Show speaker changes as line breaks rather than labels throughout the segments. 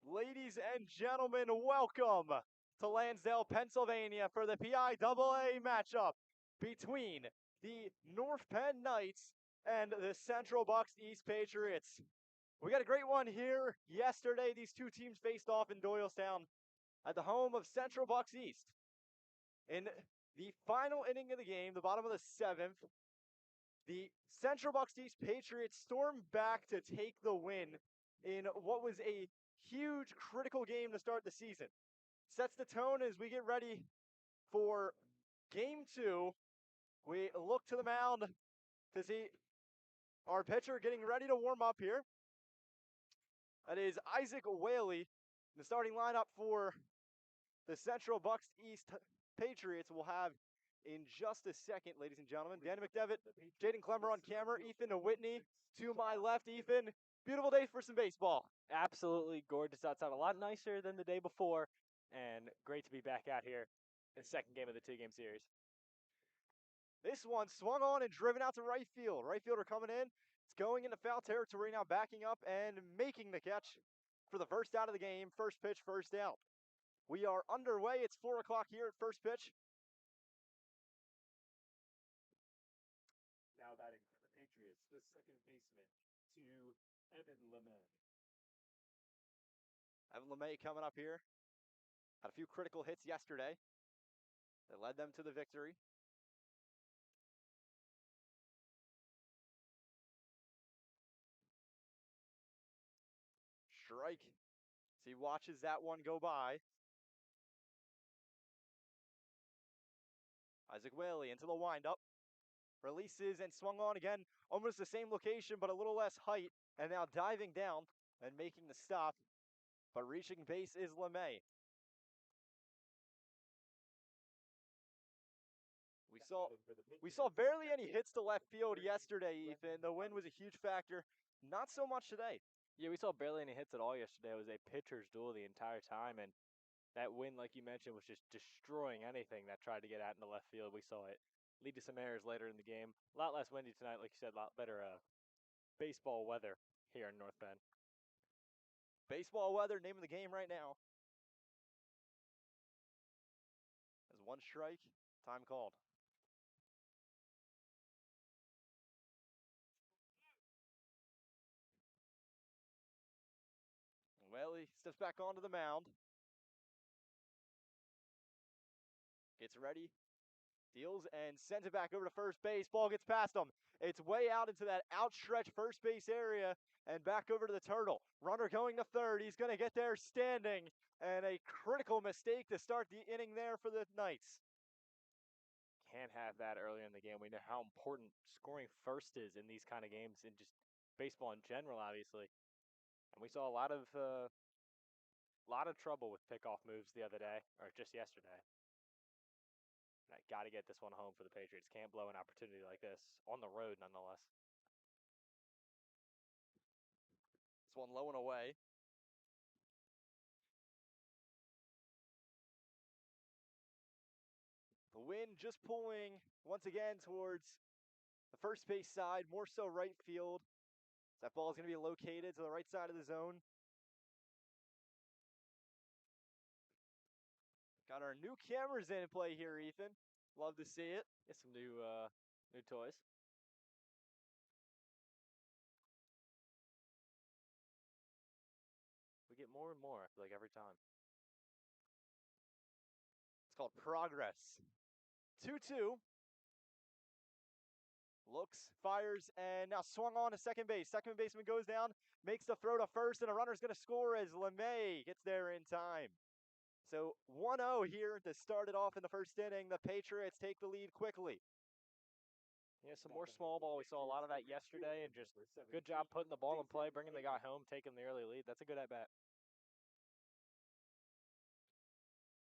Ladies and gentlemen, welcome to Lansdale, Pennsylvania for the PIAA matchup between the North Penn Knights and the Central Bucks East Patriots. We got a great one here. Yesterday, these two teams faced off in Doylestown at the home of Central Bucks East. In the final inning of the game, the bottom of the seventh, the Central Bucks East Patriots stormed back to take the win in what was a huge critical game to start the season. Sets the tone as we get ready for game two. We look to the mound to see our pitcher getting ready to warm up here. That is Isaac Whaley. The starting lineup for the Central Bucks East Patriots will have in just a second, ladies and gentlemen. Danny McDevitt, Jaden Clemmer on camera, Ethan Whitney to my left. Ethan, beautiful day for some baseball.
Absolutely gorgeous outside, a lot nicer than the day before, and great to be back out here in the second game of the two-game series.
This one swung on and driven out to right field. Right fielder coming in. It's going into foul territory now, backing up and making the catch for the first out of the game. First pitch, first out. We are underway. It's 4 o'clock here at first pitch.
Now batting for the Patriots, the second baseman, to Evan LeMay.
Evan LeMay coming up here. Had a few critical hits yesterday that led them to the victory. Strike. As he watches that one go by. Isaac Whaley into the windup. Releases and swung on again. Almost the same location, but a little less height. And now diving down and making the stop. But reaching base is LeMay. We saw barely any hits to left field yesterday, Ethan. The wind was a huge factor. Not so much today.
Yeah, we saw barely any hits at all yesterday. It was a pitcher's duel the entire time, and that wind, like you mentioned, was just destroying anything that tried to get out into left field. We saw it lead to some errors later in the game. A lot less windy tonight, like you said, a lot better baseball weather here in North Bend.
Baseball weather, name of the game right now. As one strike, time called. Well, he steps back onto the mound. Gets ready, deals, and sends it back over to first base. Ball gets past him. It's way out into that outstretched first base area and back over to the turtle. Runner going to third. He's going to get there standing, and a critical mistake to start the inning there for the Knights.
Can't have that earlier in the game. We know how important scoring first is in these kind of games and just baseball in general, obviously. And we saw a lot of trouble with pickoff moves the other day, or just yesterday. And I got to get this one home for the Patriots. Can't blow an opportunity like this on the road, nonetheless.
This one low and away. The wind just pulling once again towards the first base side, more so right field. That ball is going to be located to the right side of the zone. Got our new cameras in play here, Ethan. Love to see it.
Get some new toys. We get more and more, I feel like, every time.
It's called progress. 2-2. Looks, fires, and now swung on to second base. Second baseman goes down, makes the throw to first, and a runner's going to score as LeMay gets there in time. So 1-0 here to start it off in the first inning. The Patriots take the lead quickly.
Yeah, some more small ball. We saw a lot of that yesterday, and just good job putting the ball in play, bringing the guy home, taking the early lead. That's a good at-bat.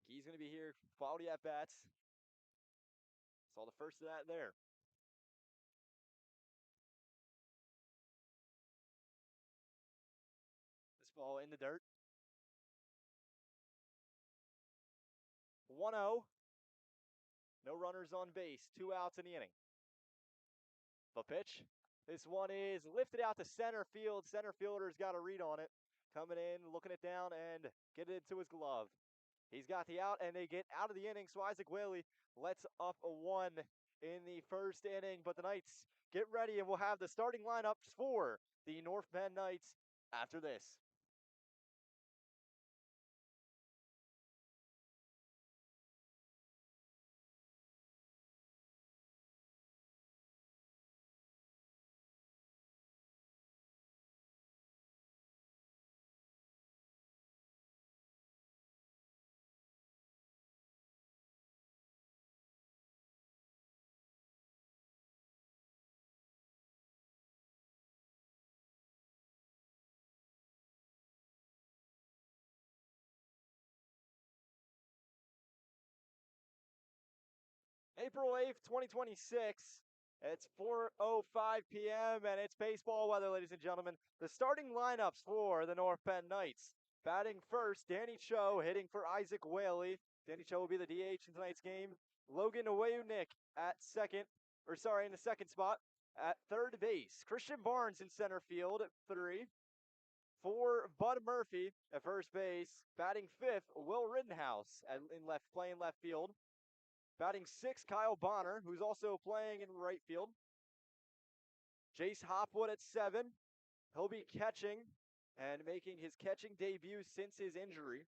He's going to be here. Quality at-bats. Saw the first of that there. This ball in the dirt. 1-0. No runners on base. 2 outs in the inning. The pitch. This one is lifted out to center field. Center fielder's got a read on it. Coming in, looking it down, and get it into his glove. He's got the out, and they get out of the inning. So Isaac Whaley lets up a 1 in the first inning. But the Knights get ready, and we'll have the starting lineups for the North Penn Knights after this. April 8th, 2026. It's 4:05 p.m. and it's baseball weather, ladies and gentlemen. The starting lineups for the North Penn Knights. Batting first, Danny Cho hitting for Isaac Whaley. Danny Cho will be the DH in tonight's game. Logan Wayunick in the second spot. At third base, Christian Barnes in center field at 3. For Bud Murphy at first base. Batting fifth, Will Rittenhouse playing left field. Batting sixth, Kyle Bonner, who's also playing in right field. Jace Hopwood at 7. He'll be catching and making his catching debut since his injury.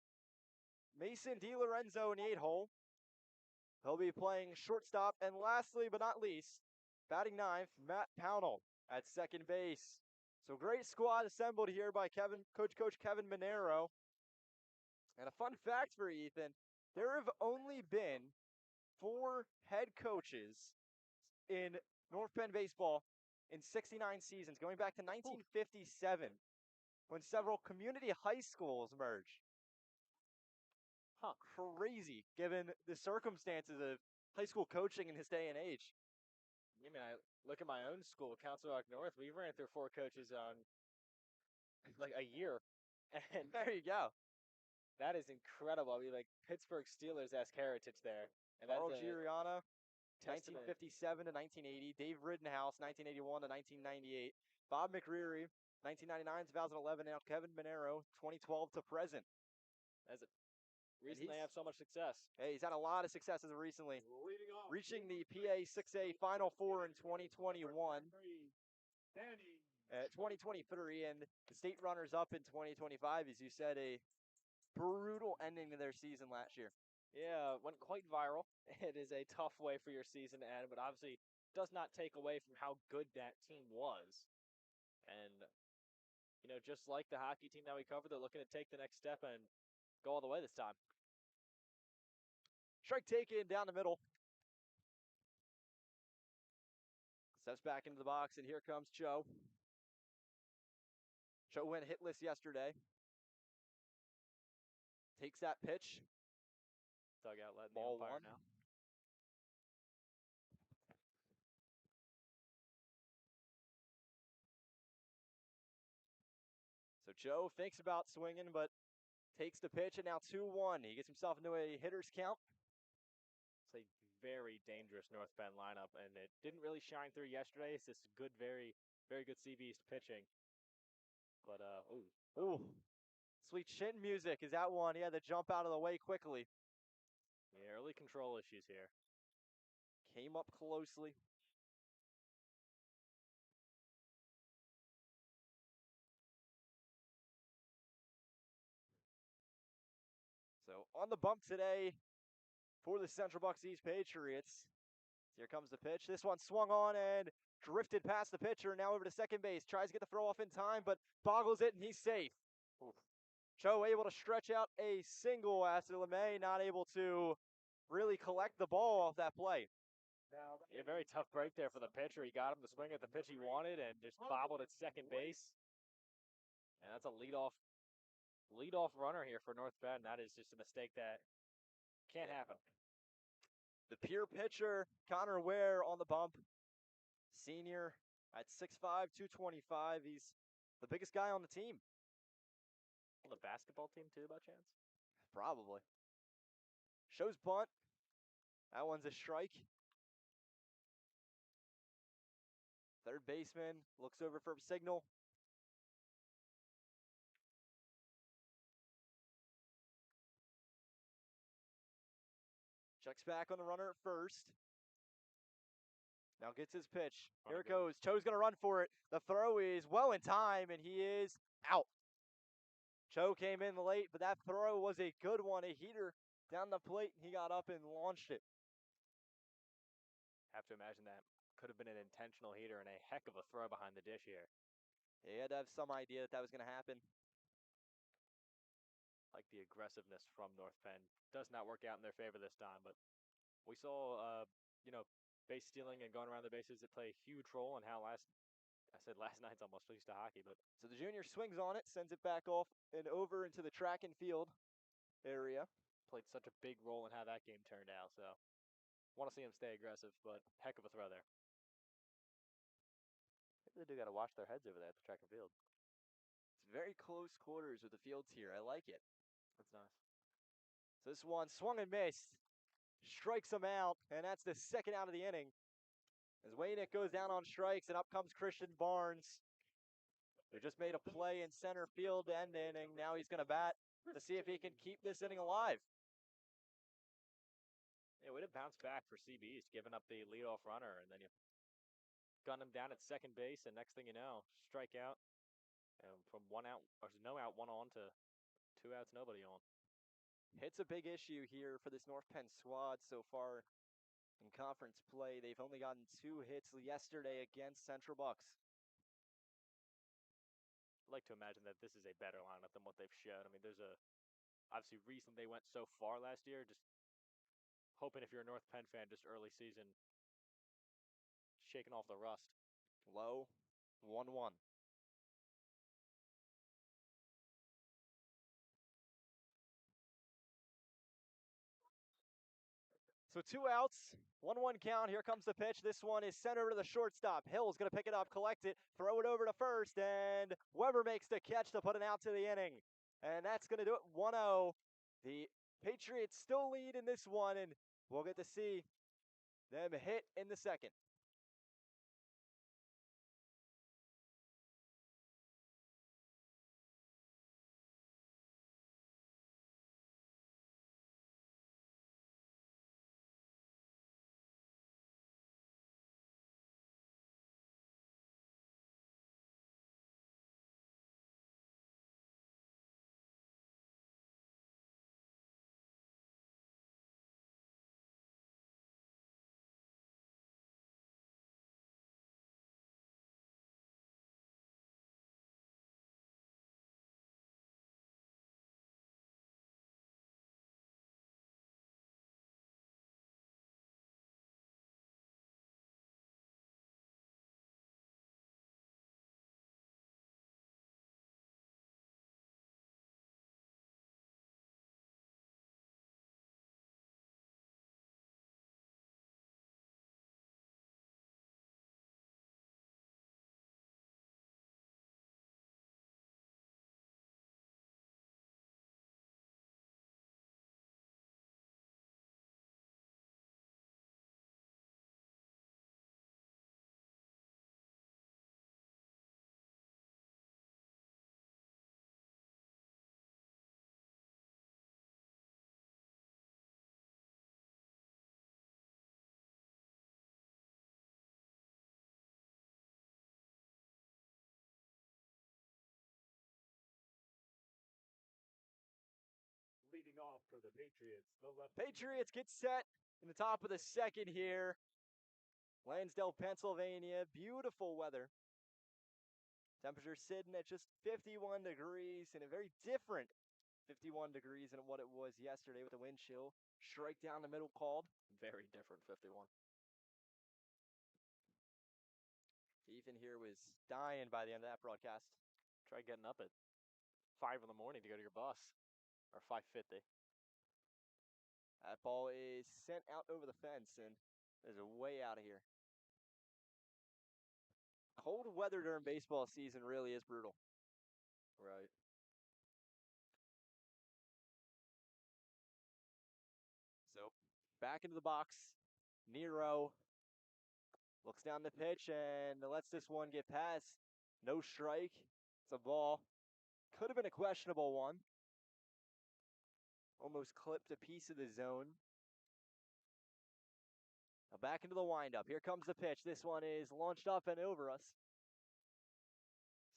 Mason DiLorenzo in the 8-hole. He'll be playing shortstop. And lastly, but not least, batting ninth, Matt Pownell at second base. So great squad assembled here by Coach Kevin Monero. And a fun fact for Ethan, there have only been 4 head coaches in North Penn baseball in 69 seasons, going back to 1957, when several community high schools merged. Crazy, given the circumstances of high school coaching in this day and age.
I mean, I look at my own school, Council Rock North. We ran through 4 coaches on like a year, and
There you go.
that is incredible. I mean, like Pittsburgh Steelers-esque heritage there, and
Carl
that's a
Giuliano,
testament.
1957 to 1980. Dave Rittenhouse, 1981 to 1998. Bob McCreary, 1999 2011. Now Kevin Monero, 2012 to present.
That's a reason they
he's-
have so much success.
Hey, he's had a lot of successes recently,
Leading off,
reaching the PA 6A Final Four in 2021. 2023, and the state runners-up in 2025, as you said, a brutal ending to their season last year.
Yeah, went quite viral. It is a tough way for your season to end, but obviously does not take away from how good that team was. And, just like the hockey team that we covered, they're looking to take the next step and go all the way this time.
Strike taken down the middle. Steps back into the box, and here comes Cho. Cho went hitless yesterday. Takes that pitch.
Dugout letting
Ball
the umpire
one.
now.
So Joe thinks about swinging, but takes the pitch, and now 2-1. He gets himself into a hitter's count.
It's a very dangerous North Penn lineup, and it didn't really shine through yesterday. It's just good, very, very good CB East pitching. But,
Ooh. Sweet chin music is that one. He had to jump out of the way quickly.
the early control issues here.
Came up closely. So on the bump today for the Central Bucks East Patriots. Here comes the pitch. This one swung on and drifted past the pitcher. Now over to second base. Tries to get the throw off in time, but boggles it, and he's safe.
Oof.
Cho able to stretch out a single as LeMay, not able to really collect the ball off that play.
A very tough break there for the pitcher. He got him to swing at the pitch he wanted and just bobbled at second base. And that's a leadoff runner here for North Bend. That is just a mistake that can't happen.
The pure pitcher, Connor Ware on the bump. Senior at 6'5", 225. He's the biggest guy on the team.
On the basketball team too, by chance?
Probably. Shows bunt. That one's a strike. Third baseman looks over for a signal. Checks back on the runner at first. Now gets his pitch. Here it goes. Cho's going to run for it. The throw is well in time, and he is out. Cho came in late, but that throw was a good one. A heater down the plate, and he got up and launched it.
Have to imagine that could have been an intentional heater and a heck of a throw behind the dish here.
He had to have some idea that was going to happen.
Like the aggressiveness from North Penn. Does not work out in their favor this time, but we saw, base stealing and going around the bases that play a huge role in how last night's almost used to hockey, but
So the junior swings on it, sends it back off and over into the track and field area.
played such a big role in how that game turned out, so want to see him stay aggressive, but heck of a throw there. Maybe they do got to wash their heads over there at the track and field.
It's very close quarters with the fields here. I like it.
That's nice.
So this one swung and missed. Strikes him out, and that's the second out of the inning. As Waynick goes down on strikes, and up comes Christian Barnes, who just made a play in center field to end the inning. Now he's going to bat to see if he can keep this inning alive.
Yeah, way to bounce back for CB's, giving up the leadoff runner, and then you gun him down at second base, and next thing you know, strike out. And from one out, or no out, one on to 2 outs, nobody on.
Hit's a big issue here for this North Penn squad so far in conference play. They've only gotten 2 hits yesterday against Central Bucks.
I'd like to imagine that this is a better lineup than what they've shown. I mean, there's a obviously reason they went so far last year. Just hoping if you're a North Penn fan, just early season, shaking off the rust.
Low, 1-1. So 2 outs, 1-1 count. Here comes the pitch. This one is sent over to the shortstop. Hill's going to pick it up, collect it, throw it over to first, and Weber makes the catch to put an out to the inning. And that's going to do it. 1-0. The Patriots still lead in this one, and we'll get to see them hit in the second.
Leading off for the Patriots, the left.
Patriots get set in the top of the second here. Lansdale, Pennsylvania. Beautiful weather. Temperature sitting at just 51 degrees and a very different 51 degrees than what it was yesterday with the wind chill. Strike down the middle called.
Very different 51.
Ethan here was dying by the end of that broadcast.
Try getting up at 5 in the morning to go to your bus, or 5:50.
That ball is sent out over the fence and is way out of here. Cold weather during baseball season really is brutal.
Right.
So back into the box. Nero looks down the pitch and lets this one get past. No strike. It's a ball. Could have been a questionable one. Almost clipped a piece of the zone. Now back into the windup. Here comes the pitch. This one is launched up and over us.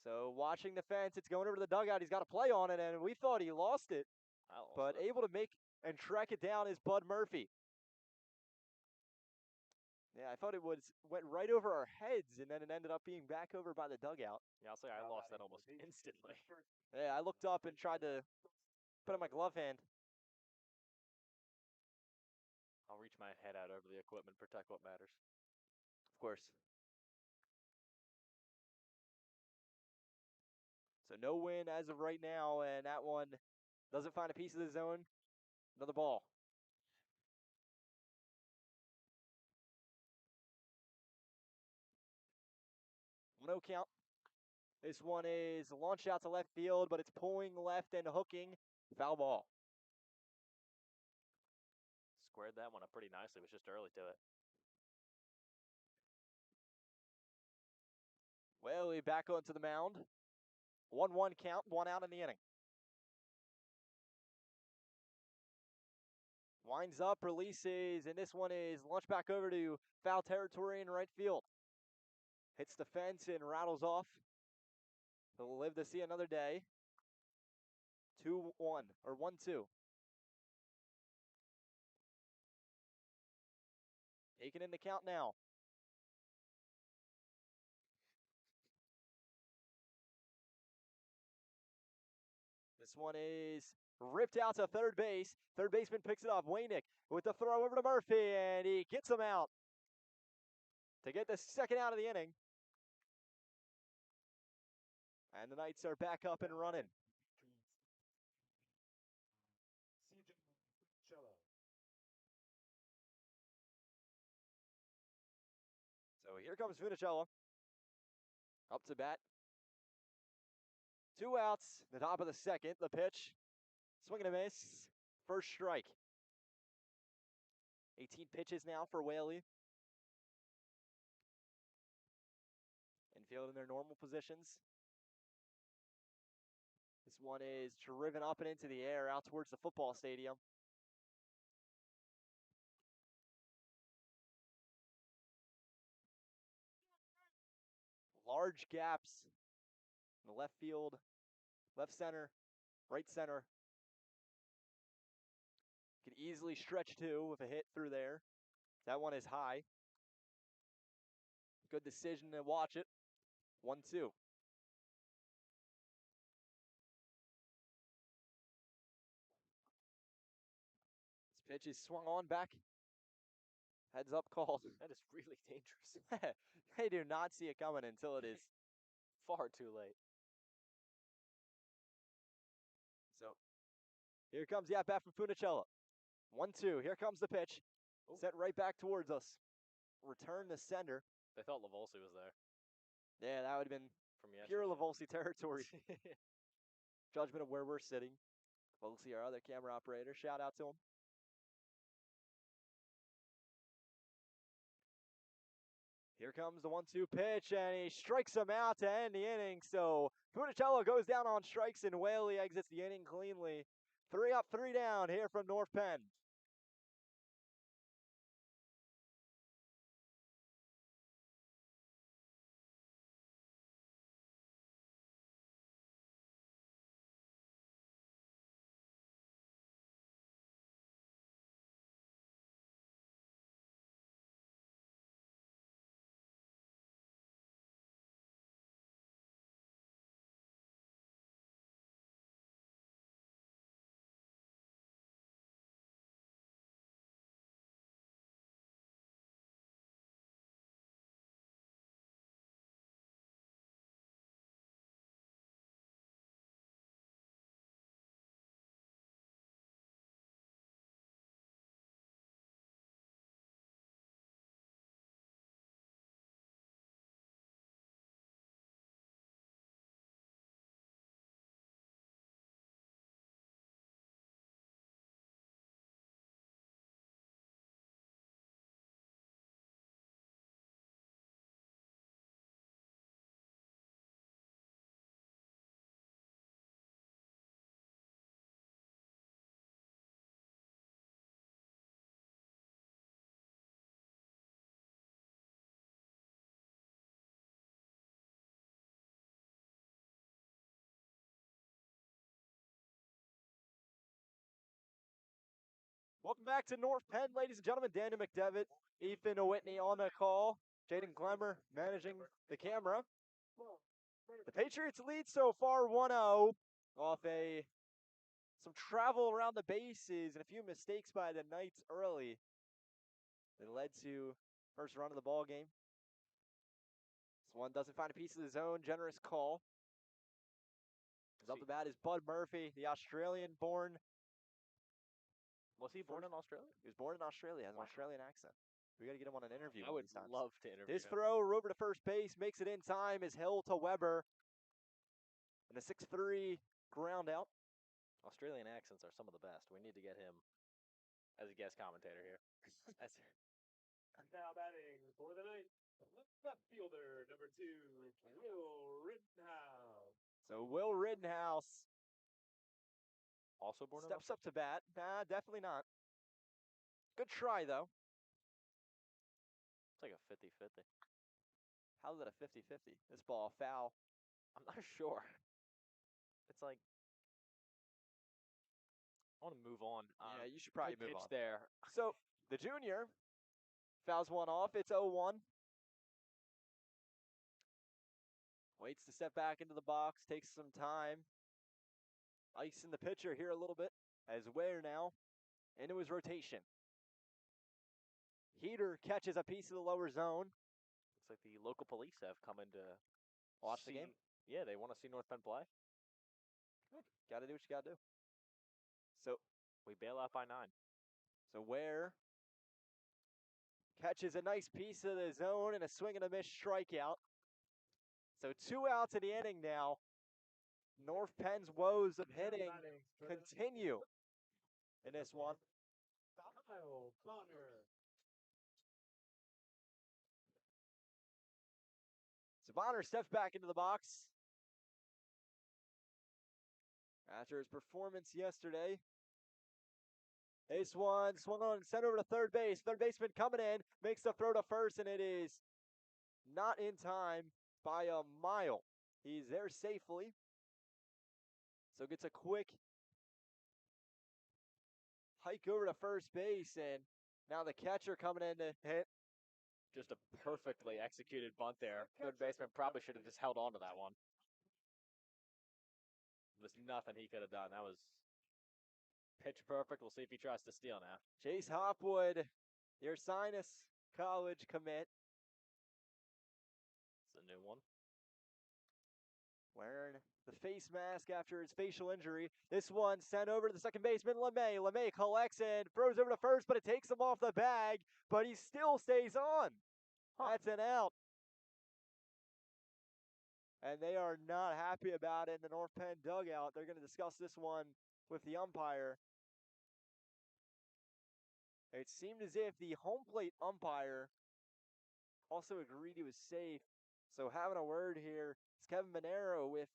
So watching the fence, it's going over to the dugout. He's got a play on it, and we thought he lost it. But able to make and track it down is Bud Murphy. Yeah, I thought it went right over our heads, and then it ended up being back over by the dugout.
Yeah, I'll say I lost that almost instantly.
Yeah, I looked up and tried to put in my glove hand.
I'll reach my head out over the equipment, protect what matters.
Of course. So no win as of right now, and that one doesn't find a piece of the zone. Another ball. 1-0 count. This one is launched out to left field, but it's pulling left and hooking. Foul ball.
Squared that one up pretty nicely. Was just early to it.
Well, we back onto the mound. 1-1 count, 1 out in the inning. Winds up, releases, and this one is launched back over to foul territory in right field. Hits the fence and rattles off. He'll live to see another day. 2-1, or 1-2. Taking in the count now. This one is ripped out to third base. Third baseman picks it up. Waynick with the throw over to Murphy, and he gets him out to get the second out of the inning. And the Knights are back up and running. here comes Funicello. Up to bat. 2 outs, the top of the second. The pitch. Swing and a miss. First strike. 18 pitches now for Whaley. Infield in their normal positions. This one is driven up and into the air out towards the football stadium. Large gaps in the left field, left center, right center. Could easily stretch two with a hit through there. That one is high. Good decision to watch it. 1-2. This pitch is swung on back. Heads up called.
That is really dangerous.
They do not see it coming until it is
Far too late.
so. Here comes the at-bat from Funicello. 1-2. Here comes the pitch.
Ooh.
Sent right back towards us. Return to sender.
They thought Lavolsi was there
Yeah, that would have been
from yesterday.
pure Lavolsi territory. Judgment of where we're sitting. Lavolsi, our other camera operator. Shout out to him. Here comes the 1-2 pitch, and he strikes him out to end the inning. So Funicello goes down on strikes, and Whaley exits the inning cleanly. 3 up, 3 down here from North Penn. Welcome back to North Penn, ladies and gentlemen. Daniel McDevitt, Ethan Whitney on the call. Jaden Glemmer managing the camera. The Patriots lead so far 1-0 off some travel around the bases and a few mistakes by the Knights early. That led to first run of the ball game. This one doesn't find a piece of the zone. Generous call. Up the bat is Bud Murphy, the Australian-born.
Was he born in Australia?
He was born in Australia, has an Australian accent. We got to get him on an interview.
I would
these times.
love to interview
This
him.
throw over to first base makes it in time is held to Weber. And a 6-3 ground out.
Australian accents are some of the best. We need to get him as a guest commentator here.
Now batting for the night, left fielder number 2, Will Rittenhouse.
So Will Rittenhouse
Also born in
steps up to bat. Nah, definitely not. Good try, though.
It's like a 50-50.
How is it a 50-50? This ball foul.
I'm not sure. It's like I want to move on.
Yeah, you should probably
good
move
pitch
on.
there.
So the junior fouls one off. It's 0-1. Waits to step back into the box. Takes some time. Ice in the pitcher here a little bit as Ware now into his rotation. Heater catches a piece of the lower zone.
Looks like the local police have come in to
Watch the game.
Yeah, they want to see North Penn play.
Got to do what you got to do. So
we bail out by 9.
Ware catches a nice piece of the zone and a swing and a miss strikeout. So 2 outs in the inning now. North Penn's woes of hitting continue in this one.
Kyle Bonner.
So Bonner steps back into the box after his performance yesterday. This one swung on and sent over to third base. Third baseman coming in, makes the throw to first, and it is not in time by a mile. He's there safely. So gets a quick hike over to first base, and now the catcher coming in to hit.
Just a perfectly executed bunt there. Third baseman probably should have just held on to that one. There's nothing he could have done. That was pitch perfect. We'll see if he tries to steal now.
Chase Hopwood, your Sinus College commit.
It's a new one.
Wearing the face mask after his facial injury. This one sent over to the second baseman, LeMay. LeMay collects and throws over to first, but it takes him off the bag, but he still stays on. That's an out. And they are not happy about it in the North Penn dugout. They're going to discuss this one with the umpire. It seemed as if the home plate umpire also agreed he was safe. So having a word here, it's Kevin Monero with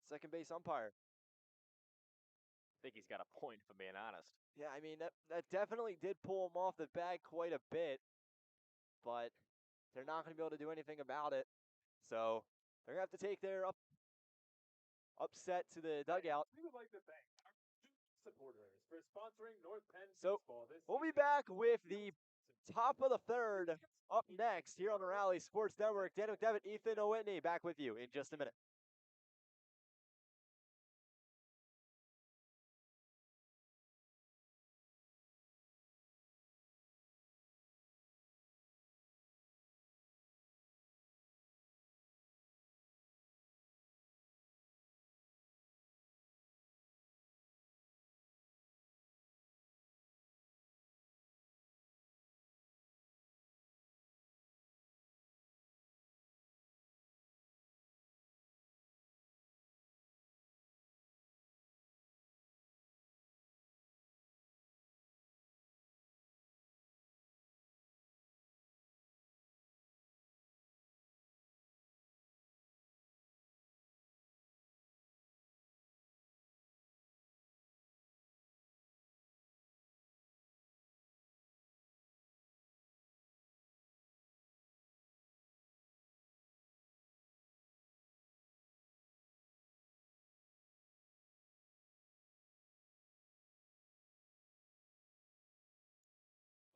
second base umpire.
I think he's got a point, if I'm being honest.
Yeah, I mean, that definitely did pull him off the bag quite a bit, but they're not going to be able to do anything about it. So they're going to have to take their upset to the dugout.
We would like to thank our supporters for sponsoring North Penn
So
baseball this
we'll be back with the top of the third up next here on the Rally Sports Network. Dan McDevitt, Ethan O'Whitney, back with you in just a minute.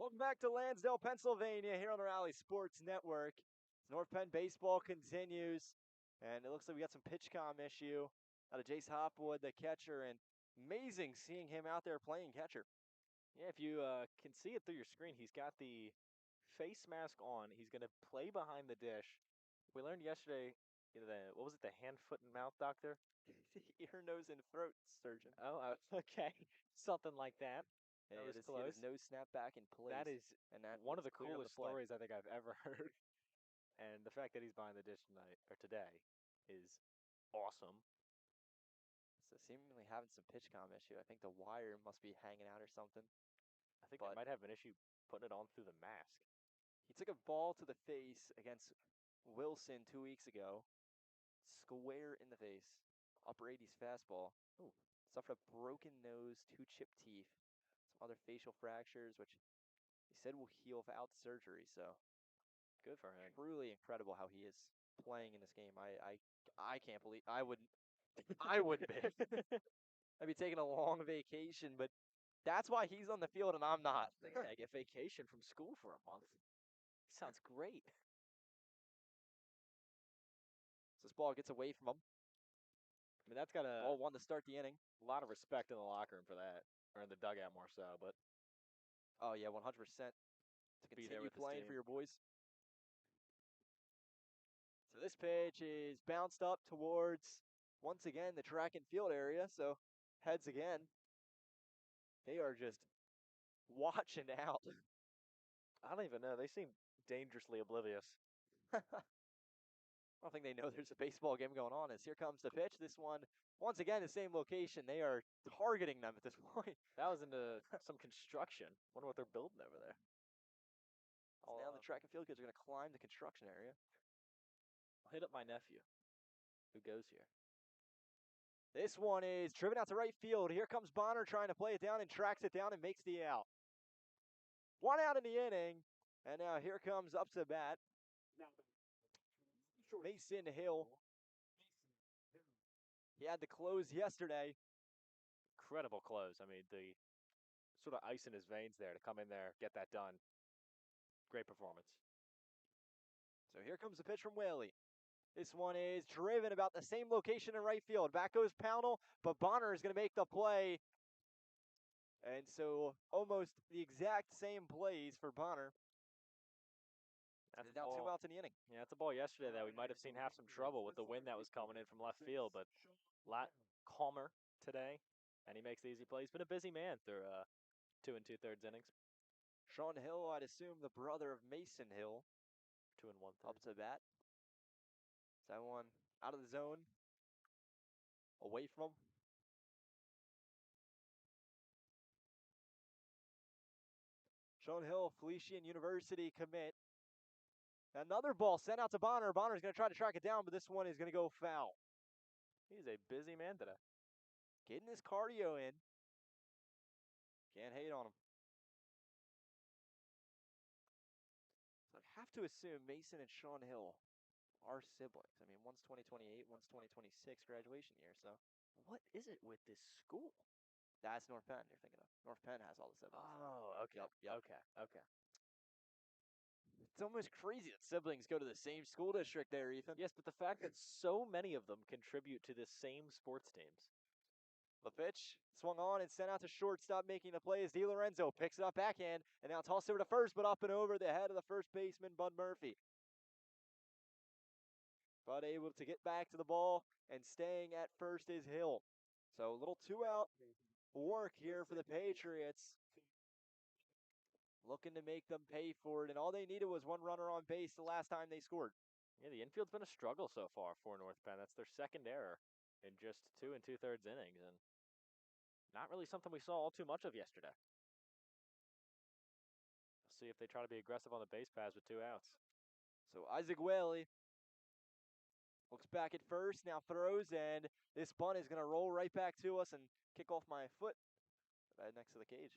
Welcome back to Lansdale, Pennsylvania, here on the Rally Sports Network. North Penn baseball continues, and it looks like we got some pitch comm issue out of Jace Hopwood, the catcher, and amazing seeing him out there playing catcher.
Yeah, if you can see it through your screen, he's got the face mask on. He's going to play behind the dish. We learned yesterday, what was it, the hand, foot, and mouth doctor?
Ear, nose, and throat surgeon.
Oh, okay. Something like that.
And
That was
he had
close.
his nose snapped back in place.
That is
and that
one of the
clear on
coolest
display.
stories I think I've ever heard. And the fact that he's behind the dish tonight or today is awesome.
So seemingly having some pitch comm issue. I think the wire must be hanging out or something.
I think I might have an issue putting it on through the mask.
He took a ball to the face against Wilson 2 weeks ago. Square in the face. Upper 80s fastball. Ooh. Suffered a broken nose, 2 chipped teeth, some other facial fractures, which he said will heal without surgery. So
good for him.
Truly incredible how he is playing in this game. I can't believe I wouldn't be. I'd be taking a long vacation, but that's why he's on the field and I'm not.
Yeah, I get vacation from school for a month. Sounds great.
So this ball gets away from him.
I mean, that's got a
Ball 1 to start the inning.
lot of respect in the locker room for that, or in the dugout more so. But
oh yeah, 100% to continue playing for your boys. So this pitch is bounced up towards once again the track and field area. So heads again. They are just watching out.
I don't even know. They seem dangerously oblivious.
I don't think they know there's a baseball game going on. As here comes the pitch. This one, once again, the same location. They are targeting them at this point.
That was into some construction. Wonder what they're building over there.
Now the track and field kids are going to climb the construction area.
I'll hit up my nephew, who goes here.
This one is driven out to right field. Here comes Bonner trying to play it down and tracks it down and makes the out. 1 out in the inning, and now here comes up to bat Mason Hill. He had the close yesterday.
Incredible close. I mean, the sort of ice in his veins there to come in there, get that done. Great performance.
So here comes the pitch from Whaley. This one is driven about the same location in right field. Back goes Pownell, but Bonner is going to make the play. And so almost the exact same plays for Bonner.
That's
now 2 outs in the inning.
Yeah, that's a ball yesterday that we might have seen have some trouble with the wind that was coming in from left field, but a lot calmer today, and he makes the easy play. He's been a busy man through 2 2/3 innings.
Sean Hill, I'd assume the brother of Mason Hill.
2 1/3.
Up to bat. That one out of the zone. Away from him. Sean Hill, Felician University commit. Another ball sent out to Bonner. Bonner's going to try to track it down, but this one is going to go foul.
He's a busy man today.
Getting his cardio in. Can't hate on him. So I have to assume Mason and Sean Hill are siblings. I mean, one's 2028, one's 2026 graduation year, so.
What is it with this school?
That's North Penn you're thinking of. North Penn has all the siblings.
Oh, okay.
Yep.
Okay.
It's almost crazy that siblings go to the same school district there, Ethan.
Yes, but the fact that so many of them contribute to the same sports teams.
The pitch swung on and sent out to shortstop, making the play as DiLorenzo picks it up backhand and now tossed over to first, but up and over the head of the first baseman, Bud Murphy. Bud able to get back to the ball, and staying at first is Hill. So a little 2-out work here for the Patriots. Looking to make them pay for it, and all they needed was one runner on base the last time they scored.
Yeah, the infield's been a struggle so far for North Penn. That's their second error in just 2 2/3 innings, and not really something we saw all too much of yesterday. We'll see if they try to be aggressive on the base paths with 2 outs.
So Isaac Whaley looks back at first, now throws, and this bunt is going to roll right back to us and kick off my foot right next to the cage.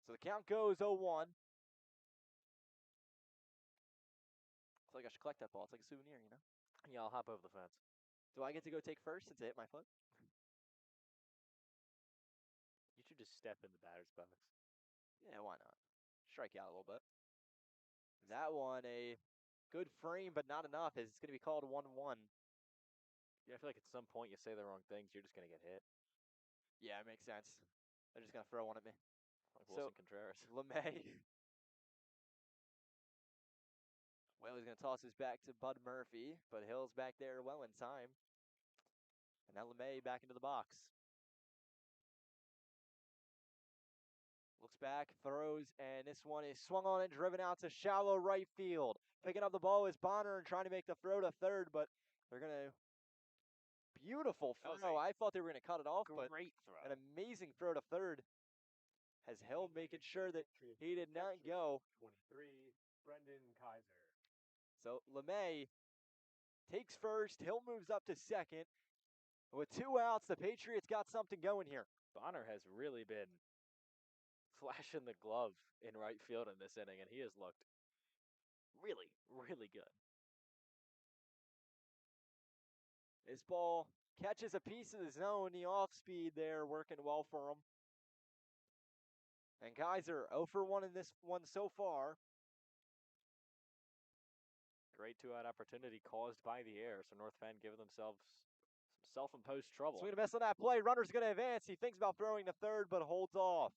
So the count goes 0-1. It's like I should collect that ball. It's like a souvenir, you know?
Yeah, I'll hop over the fence.
Do I get to go take first since it hit my foot?
You should just step in the batter's box.
Yeah, why not? Strike out a little bit. That one, a good frame, but not enough. It's going to be called 1-1.
Yeah, I feel like at some point you say the wrong things, you're just going to get hit.
Yeah, it makes sense. They're just going to throw one at me.
Like Wilson Contreras.
LeMay. Whaley's going to toss this back to Bud Murphy, but Hill's back there well in time. And now LeMay back into the box. Looks back, throws, and this one is swung on and driven out to shallow right field. Picking up the ball is Bonner and trying to make the throw to third, but they're going to... Beautiful throw. I thought they were going to cut it off, but
Great throw.
an amazing throw to third. Has Hill making sure that he did not go.
23, Brendan Kaiser.
So LeMay takes first. Hill moves up to second. With 2 outs, the Patriots got something going here.
Bonner has really been flashing the glove in right field in this inning, and he has looked really, really good.
This ball catches a piece of the zone. The off speed there working well for him. And Kaiser 0 for 1 in this one so far.
Great 2-out opportunity caused by the error, so North Penn giving themselves some self-imposed trouble.
Swing and miss on that play. Runner's going to advance. He thinks about throwing to third, but holds off.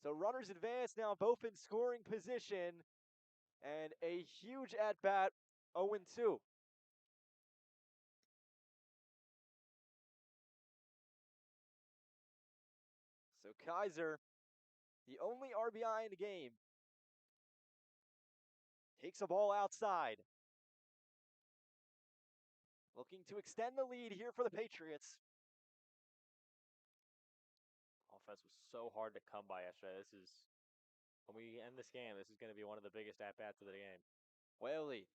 So runners advance now, both in scoring position. And a huge at-bat, 0-2. So Kaiser the only RBI in the game. Takes a ball outside. Looking to extend the lead here for the Patriots.
Offense was so hard to come by yesterday. When we end this game, this is going to be one of the biggest at-bats of the game.
Whaley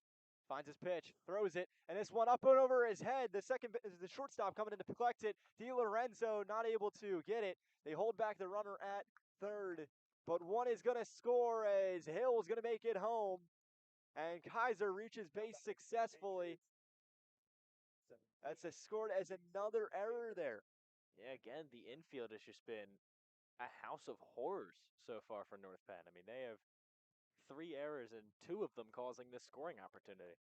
finds his pitch, throws it, and this one up and over his head. The shortstop coming in to collect it. DiLorenzo not able to get it. They hold back the runner at third, but one is going to score as Hill's going to make it home, and Kaiser reaches base successfully. That's scored as another error there.
Yeah, again, the infield has just been a house of horrors so far for North Penn. I mean, they have 3 errors and 2 of them causing this scoring opportunity.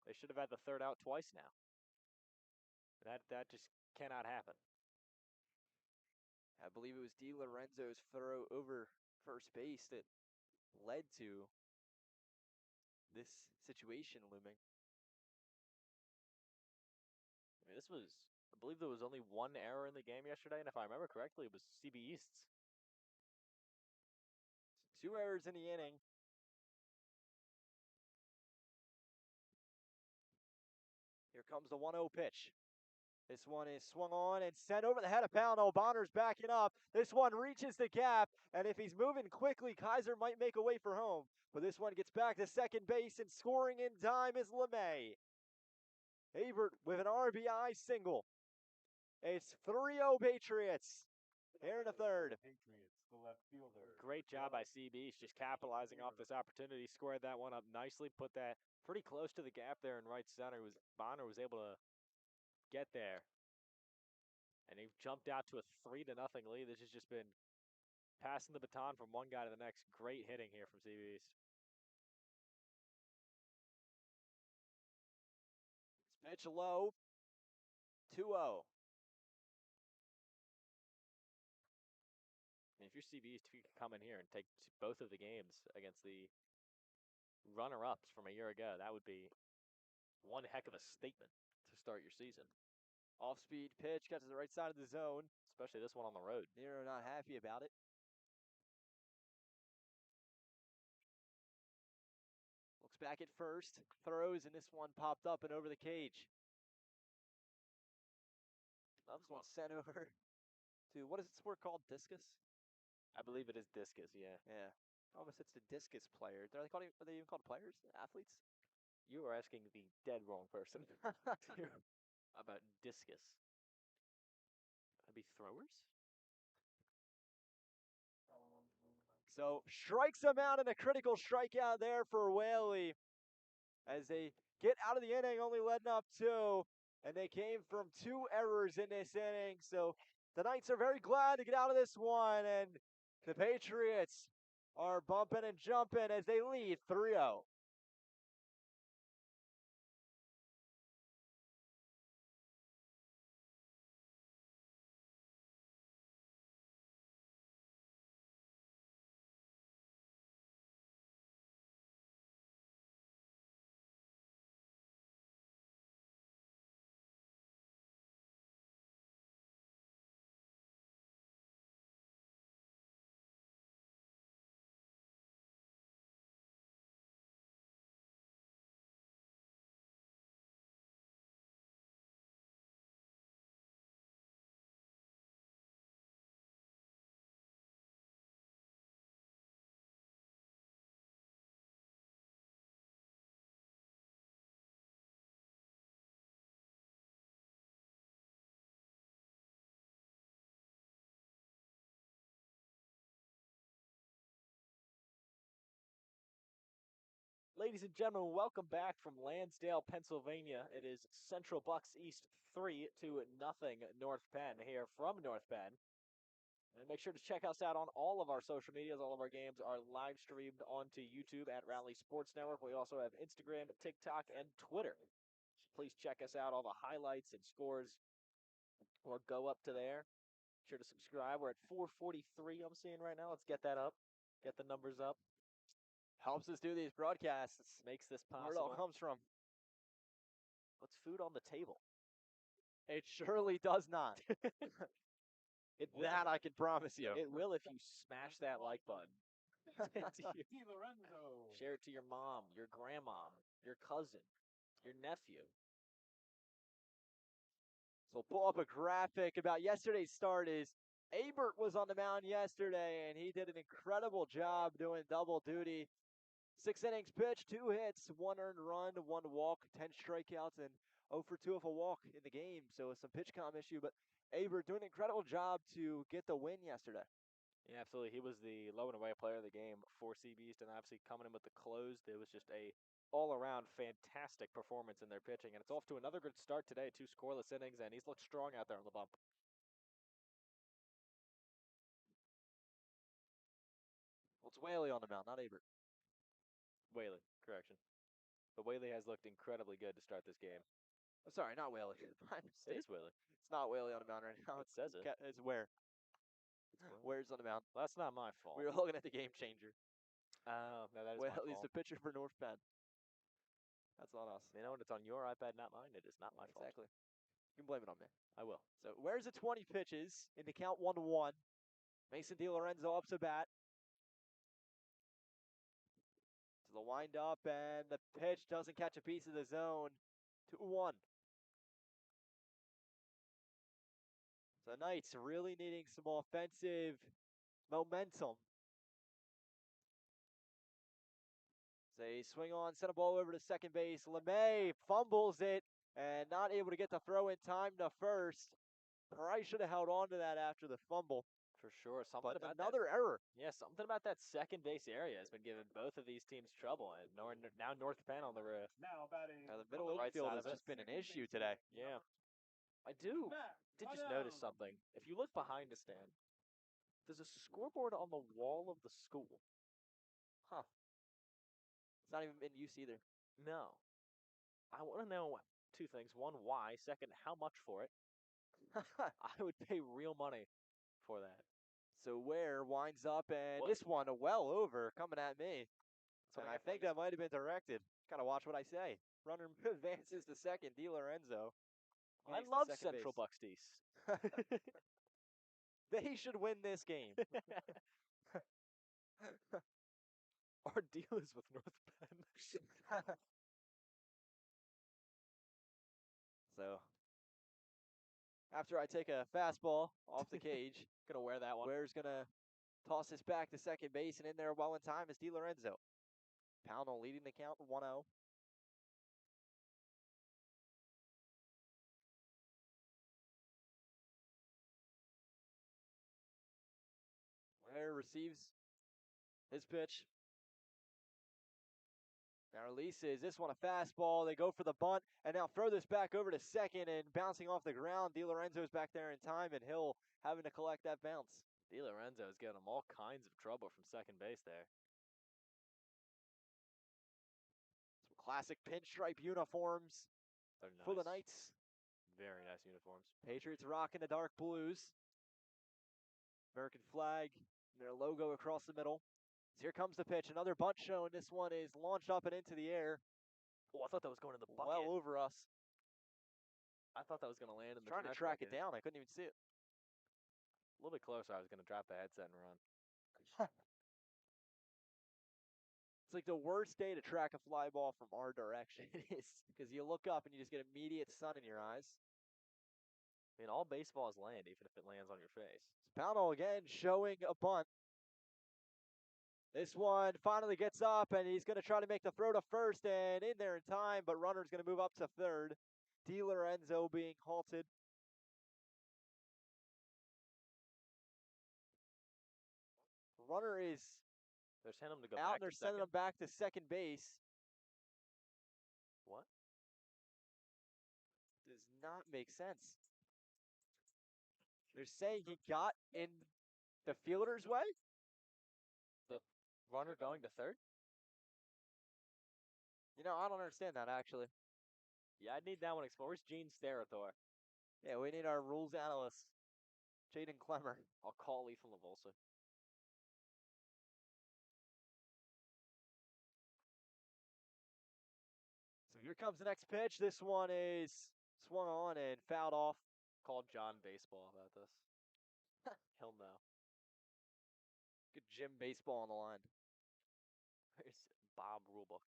They should have had the third out twice now. That just cannot happen.
I believe it was DiLorenzo's throw over first base that led to this situation looming.
I mean, I believe there was only 1 error in the game yesterday, and if I remember correctly, it was CB East's.
2 errors in the inning. Here comes the 1-0 pitch. This one is swung on and sent over the head of Pownell. Bonner's backing up. This one reaches the gap, and if he's moving quickly, Kaiser might make a way for home. But this one gets back to second base, and scoring in time is LeMay. Avert with an RBI single. It's 3-0 Patriots here in the third.
Patriots, the left fielder.
Great job by CB. Just capitalizing off this opportunity. Squared that one up nicely. Put that pretty close to the gap there in right center. Bonner was able to get there. And he jumped out to a 3-0 lead. This has just been passing the baton from one guy to the next. Great hitting here from CB East.
Pitch low. 2-0.
If you're CB East, if you could come in here and take both of the games against the runner-ups from a year ago, that would be one heck of a statement to start your season.
Off-speed pitch, cuts to the right side of the zone.
Especially this one on the road.
Nero not happy about it. Looks back at first, throws, and this one popped up and over the cage. This one sent over to, what is the sport called, discus?
I believe it is discus, yeah.
Yeah. Almost it's the discus player. Are they even called players? Athletes?
You are asking the dead wrong person about discus. That'd be throwers?
So strikes him out, and a critical strikeout there for Whaley as they get out of the inning, only letting up 2, and they came from 2 errors in this inning. So the Knights are very glad to get out of this one, and the Patriots are bumping and jumping as they lead 3-0.
Ladies and gentlemen, welcome back from Lansdale, Pennsylvania. It is Central Bucks East 3-0 North Penn here from North Penn. And make sure to check us out on all of our social medias. All of our games are live streamed onto YouTube at Rally Sports Network. We also have Instagram, TikTok, and Twitter. Please check us out. All the highlights and scores will go up to there. Be sure to subscribe. We're at 443 I'm seeing right now. Let's get that up. Get the numbers up.
Helps us do these broadcasts.
Makes this possible.
Where it all comes from.
What's food on the table?
It surely does not. That I can promise you.
It will if you smash that like button.
Lorenzo.
Share it to your mom, your grandma, your cousin, your nephew.
So we'll pull up a graphic about yesterday's start. Is Abert was on the mound yesterday, and he did an incredible job doing double duty. 6 innings pitched, 2 hits, 1 earned run, 1 walk, 10 strikeouts, and 0 for 2 of a walk in the game. So it's some pitch count issue, but Abert doing an incredible job to get the win yesterday.
Yeah, absolutely. He was the low and away player of the game for Sea-Beast, and obviously coming in with the close, it was just a all-around fantastic performance in their pitching, and it's off to another good start today, 2 scoreless innings, and he's looked strong out there on the bump.
Well, it's Whaley on the mound, not Abert.
Whaley, correction. But Whaley has looked incredibly good to start this game.
Oh, sorry, not Whaley. My
It
mistake.
is Whaley.
It's not Whaley on the mound right now.
It says it.
It's Ware.
It's Whaley.
Ware's on the mound.
Well, that's not my fault.
We were looking at the game changer.
No, that is my
Whaley's
fault.
the pitcher for North Penn. That's on us.
You know when it's on your iPad, not mine, it is not my fault.
Exactly. You can blame it on me.
I will.
So Ware's at 20 pitches in the count 1-1. Mason DiLorenzo up to bat. To the windup, and the pitch doesn't catch a piece of the zone. 2-1. So Knights really needing some offensive momentum. So they swing on, send a ball over to second base. LeMay fumbles it and not able to get the throw in time to first. Probably should have held on to that after the fumble.
For sure. Something
But
about
another error.
Yeah, something about that second base area has been giving both of these teams trouble. And now North Penn on the
Now batting.
The
on
middle
the right
infield
side
has
of it.
just been an issue today.
Yeah. I did just notice something. If you look behind the stand, there's a scoreboard on the wall of the school.
Huh. It's not even in use either.
No. I want to know 2 things. One, why? Second, how much for it? I would pay real money for that.
So Ware winds up, and
What?
this one well over coming at me.
So
And I think that might have been directed. Gotta watch what I say. Runner advances to second. DiLorenzo.
I
makes the
love
second
Central
base.
Bucks East.
They should win this game.
Our deal is with North Penn.
So after I take a fastball off the cage,
Gonna wear that one.
Ware's gonna toss this back to second base, and in there well in time is DiLorenzo. Pownell leading the count 1-0. Ware receives his pitch. Now releases this one a fastball. They go for the bunt, and now throw this back over to second and bouncing off the ground. DiLorenzo's back there in time, and Hill having to collect that bounce.
DiLorenzo is giving them all kinds of trouble from second base there.
Some classic pinstripe uniforms
They're nice.
for the Knights.
Very nice uniforms.
Patriots rocking the dark blues. American flag, their logo across the middle. So here comes the pitch. Another bunt show, and this one is launched up and into the air.
Oh, I thought that was going in the bucket.
Well over us.
I thought that was going to land in the
Trying to track it down. I couldn't even see it.
A little bit closer, I was going to drop the headset and run.
It's like the worst day to track a fly ball from our direction.
It is.
Because you look up and you just get immediate sun in your eyes.
I mean, all baseballs land, even if it lands on your face.
Pownell again showing a bunt. This one finally gets up, and he's going to try to make the throw to first, and in there in time, but runner's going to move up to third. DiLorenzo being halted. Runner is
They're sending him to go
out,
back
and they're
to
sending
second.
him back to second base.
What?
Does not make sense. They're saying he got in the fielder's way?
The runner going to third?
You know, I don't understand that, actually.
Yeah, I need that one explored. Where's Gene Sterathor?
Yeah, we need our rules analyst, Jaden Clemmer.
I'll call Lee from Lavolsa.
So here comes the next pitch. This one is swung on and fouled off.
Call John Baseball about this. He'll know.
Good gym baseball on the line.
Where's Bob Rulebook?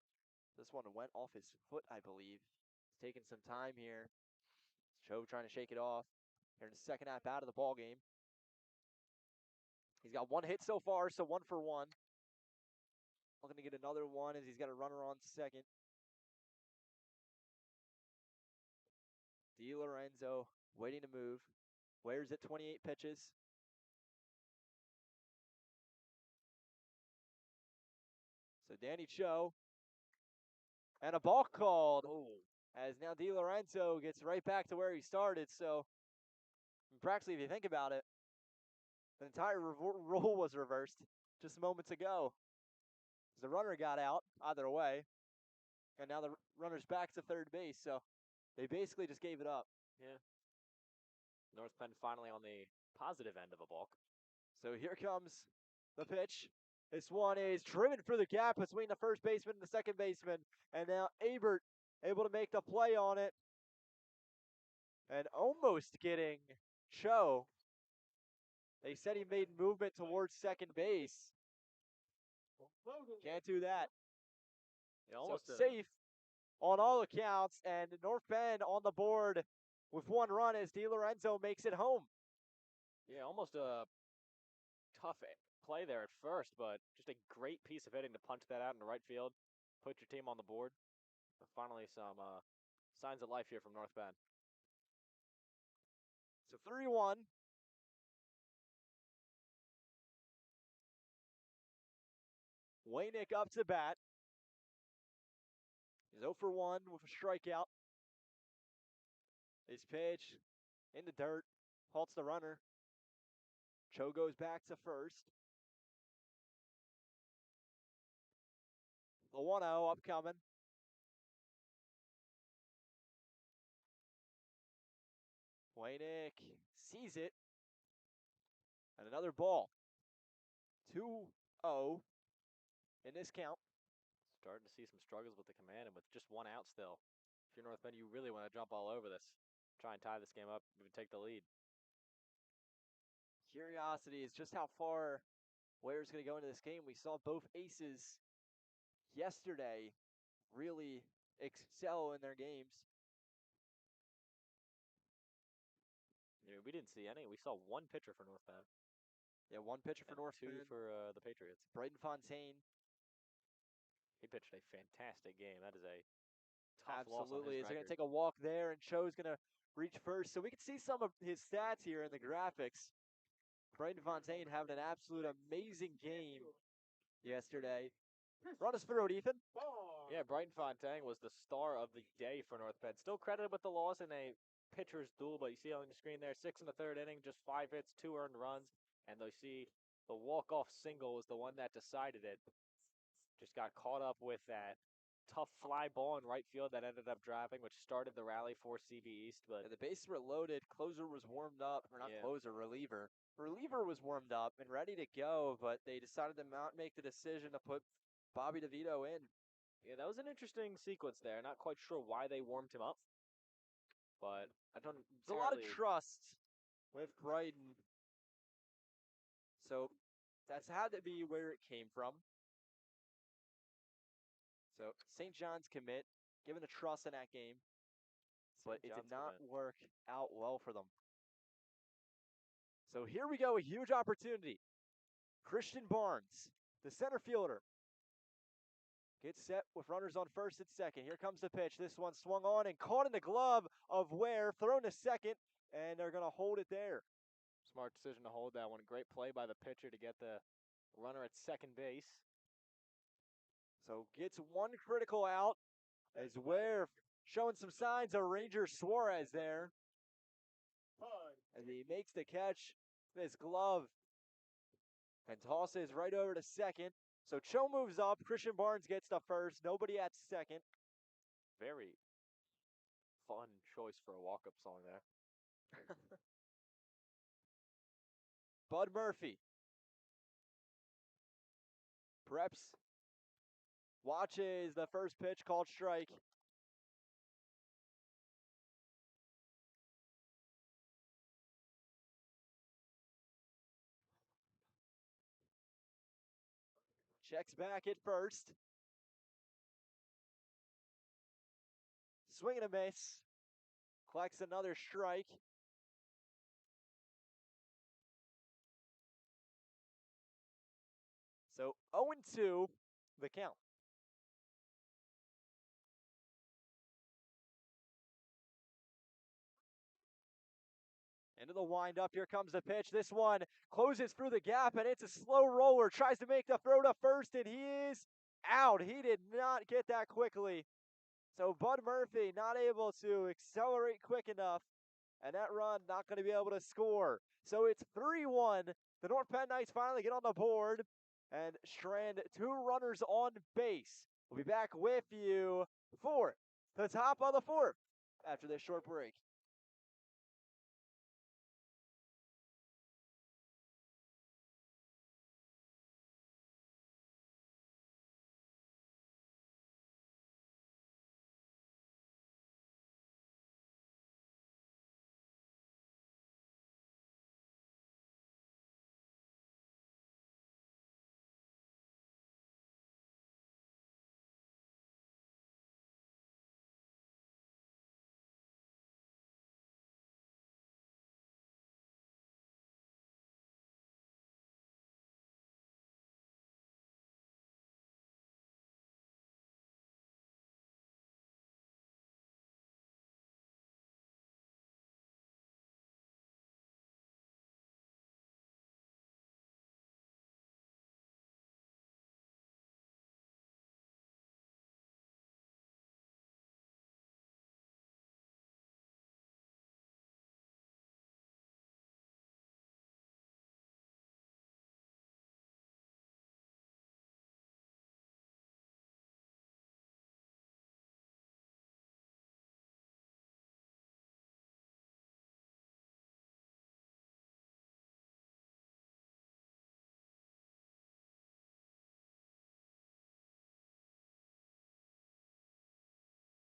This one went off his foot, I believe. He's taking some time here. Cho trying to shake it off. Here in the second half out of the ball game. He's got one hit so far, so 1 for 1. Looking to get another one as he's got a runner on second. DiLorenzo waiting to move. Wears it 28 pitches. So Danny Cho. And a ball called.
Oh.
As now DiLorenzo gets right back to where he started. So practically, if you think about it, the entire rule was reversed just moments ago. The runner got out either way. And now the runner's back to third base. So they basically just gave it up.
Yeah. North Penn finally on the positive end of a balk.
So here comes the pitch. This one is driven through the gap between the first baseman and the second baseman. And now Abert able to make the play on it. And almost getting Cho. They said he made movement towards second base. Can't do that.
Yeah, almost
so safe on all accounts. And North Penn on the board with 1 run as DiLorenzo makes it home.
Yeah, almost a tough play there at first, but just a great piece of hitting to punch that out in the right field, put your team on the board. But finally, some signs of life here from North Penn.
So 3-1. Waynick up to bat. He's 0 for 1 with a strikeout. His pitch in the dirt, halts the runner. Cho goes back to first. The 1-0 upcoming. Waynick sees it. And another ball. 2-0 in this count.
Starting to see some struggles with the command, and with just 1 out still. If you're North Penn, you really want to jump all over this. Try and tie this game up, even take the lead.
Curiosity is just how far Ware's going to go into this game. We saw both aces yesterday really excel in their games.
Yeah, we didn't see any. We saw 1 pitcher for North Penn.
Yeah, 1 pitcher for North
2
Penn.
for the Patriots.
Braden Fontaine.
He pitched a fantastic game. That is a tough loss on
Absolutely.
his
Is going
record.
to take a walk there, and Cho's going to reach first. So we can see some of his stats here in the graphics. Braden Fontaine having an absolute amazing game yesterday. Run us through it, Ethan.
Yeah, Brighton Fontaine was the star of the day for North Penn. Still credited with the loss in a pitcher's duel, but you see on the screen there, 6 in the 3rd inning, just 5 hits, 2 earned runs, and you see the walk-off single was the one that decided it. Just got caught up with that tough fly ball in right field that ended up driving, which started the rally for CB East. But
the bases were loaded. Closer was warmed up, or not closer, reliever. Reliever was warmed up and ready to go, but they decided to not make the decision to put Bobby DeVito in.
Yeah, that was an interesting sequence there. Not quite sure why they warmed him up, but I don't.
There's a lot of trust with Brighton, so that's had to be where it came from. So St. John's commit, given the trust in that game, but it did not work out well for them. So here we go, a huge opportunity. Christian Barnes, the center fielder, gets set with runners on first and second. Here comes the pitch. This one swung on and caught in the glove of Ware, thrown to second, and they're going to hold it there.
Smart decision to hold that one. Great play by the pitcher to get the runner at second base.
So gets 1 critical out as Ware showing some signs of Ranger Suarez there. As he makes the catch with his glove and tosses right over to second. So Cho moves up. Christian Barnes gets to first. Nobody at second.
Very fun choice for a walk-up song there.
Bud Murphy. Preps. Watches the first pitch called strike. Checks back at first. Swing and a miss. Collects another strike. So 0-2, the count. Into the windup, here comes the pitch. This one closes through the gap, and it's a slow roller. Tries to make the throw to first, and he is out. He did not get that quickly. So Bud Murphy not able to accelerate quick enough, and that run not going to be able to score. So it's 3-1. The North Penn Knights finally get on the board and strand 2 runners on base. We'll be back with you for the top of the 4th after this short break.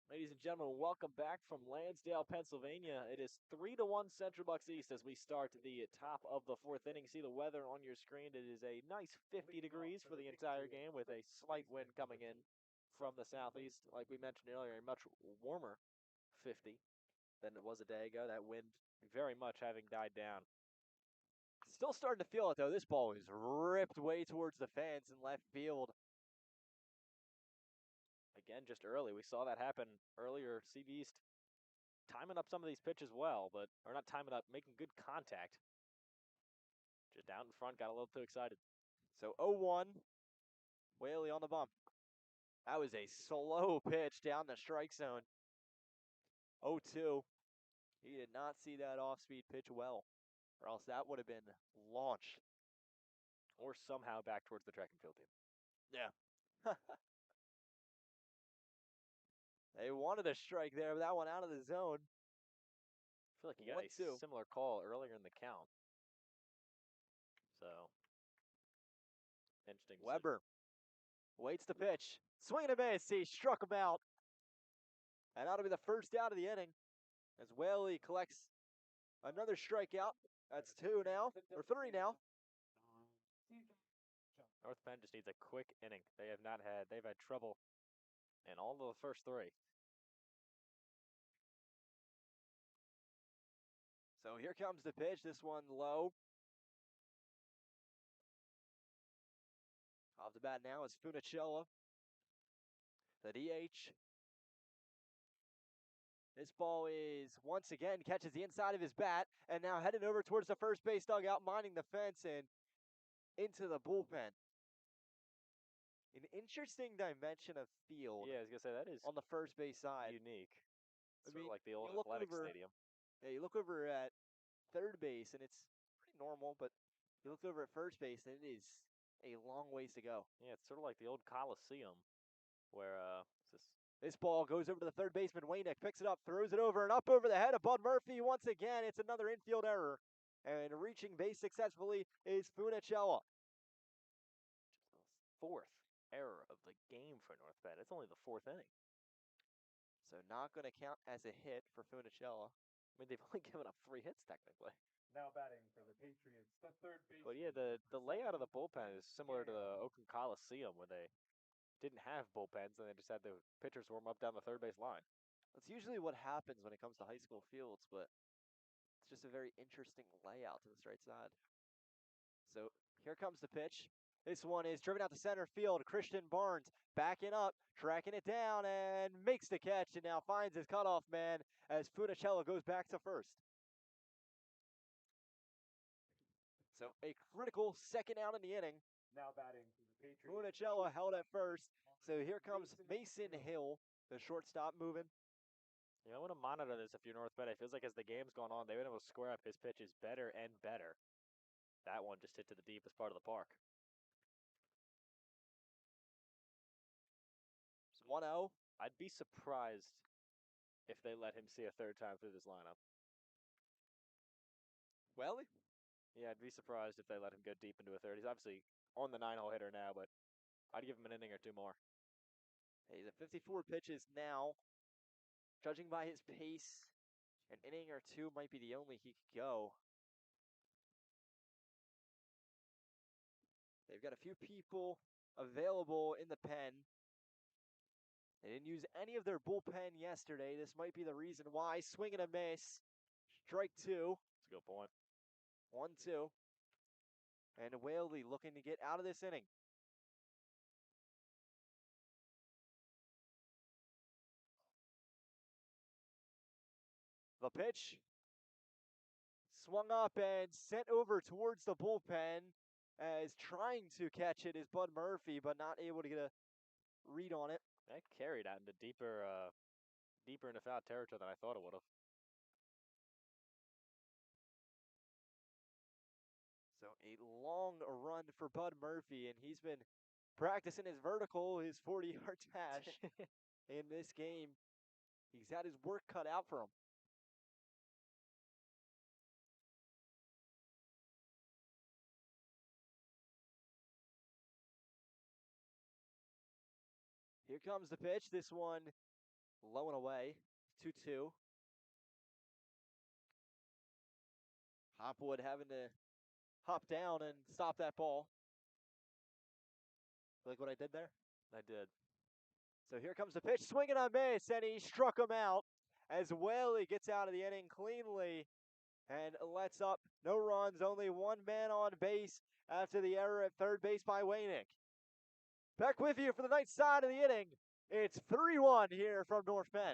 Ladies and gentlemen, welcome back from Lansdale, Pennsylvania. It is 3-1 Central Bucks East as we start the top of the 4th inning. See the weather on your screen. It is a nice 50 degrees for the entire game with a slight wind coming in from the southeast. Like we mentioned earlier, a much warmer 50 than it was a day ago. That wind very much having died down.
Still starting to feel it, though. This ball is ripped way towards the fence in left field.
Again, just early. We saw that happen earlier. CV East timing up some of these pitches well, or not timing up, making good contact. Just out in front, got a little too excited.
So 0-1, Whaley on the bump. That was a slow pitch down the strike zone. 0-2. He did not see that off-speed pitch well, or else that would have been launched.
Or somehow back towards the track and field team.
Yeah. They wanted a strike there, but that one out of the zone.
I feel like you got a similar call earlier in the count. So, interesting.
Weber waits the pitch. Swing and a miss. He struck him out. And that'll be the first out of the inning as Whaley collects another strikeout. That's 2 now, or 3 now.
North Penn just needs a quick inning. They've had trouble in all of the first 3.
So here comes the pitch. This one low. Off the bat now is Funicella, the DH. This ball is once again catches the inside of his bat and now headed over towards the first base dugout, minding the fence and into the bullpen. An interesting dimension of field.
Yeah, I was gonna say that is
on the first base side.
unique.
I
Sort
mean,
of like the old
you look
athletic
over-
stadium.
Yeah, you look over at third base and it's pretty normal, but you look over at first base and it is a long ways to go.
Yeah, it's sort of like the old Coliseum, where
This ball goes over to the third baseman. Waynick picks it up, throws it over, and up over the head of Bud Murphy. Once again, it's another infield error. And reaching base successfully is Funicella.
just the 4th error of the game for North Penn. It's only the 4th inning.
So not going to count as a hit for Funicella.
I mean, they've only given up 3 hits technically.
Now batting for the Patriots, the third baseman.
But yeah, the layout of the bullpen is similar to the Oakland Coliseum where they didn't have bullpens and they just had the pitchers warm up down the third base line.
That's usually what happens when it comes to high school fields, but it's just a very interesting layout to this right side. So here comes the pitch. This one is driven out to center field. Christian Barnes backing up, tracking it down, and makes the catch, and now finds his cutoff man as Funicello goes back to first. So a critical second out in the inning.
Now batting for the Patriots.
Funicello held at first. So here comes Mason Hill, the shortstop, moving.
You know, I want to monitor this if you're North Penn. It feels like as the game's gone on, they've been able to square up his pitches better and better. That one just hit to the deepest part of the park.
It's 1-0.
I'd be surprised if they let him see a third time through this lineup.
Well,
Yeah, I'd be surprised if they let him go deep into a third. He's obviously on the 9-hole hitter now, but I'd give him an inning or two more.
he's at 54 pitches now. Judging by his pace, an inning or two might be the only he could go. They've got a few people available in the pen. They didn't use any of their bullpen yesterday. This might be the reason why. Swing and a miss. Strike two.
That's a good point.
1-2. And Whaley looking to get out of this inning. The pitch swung up and sent over towards the bullpen as trying to catch it is Bud Murphy, but not able to get a read on it.
That carried out into deeper into foul territory than I thought it would have.
So a long run for Bud Murphy, and he's been practicing his vertical, his 40-yard dash in this game. He's had his work cut out for him. Here comes the pitch. This one low and away. 2-2. Hopwood having to hop down and stop that ball. Like what I did there?
I did.
So here comes the pitch. Swinging on miss, and he struck him out as Whaley gets out of the inning cleanly and lets up no runs, only one man on base after the error at third base by Waynick. Back with you for the ninth side of the inning. It's 3-1 here from North Penn.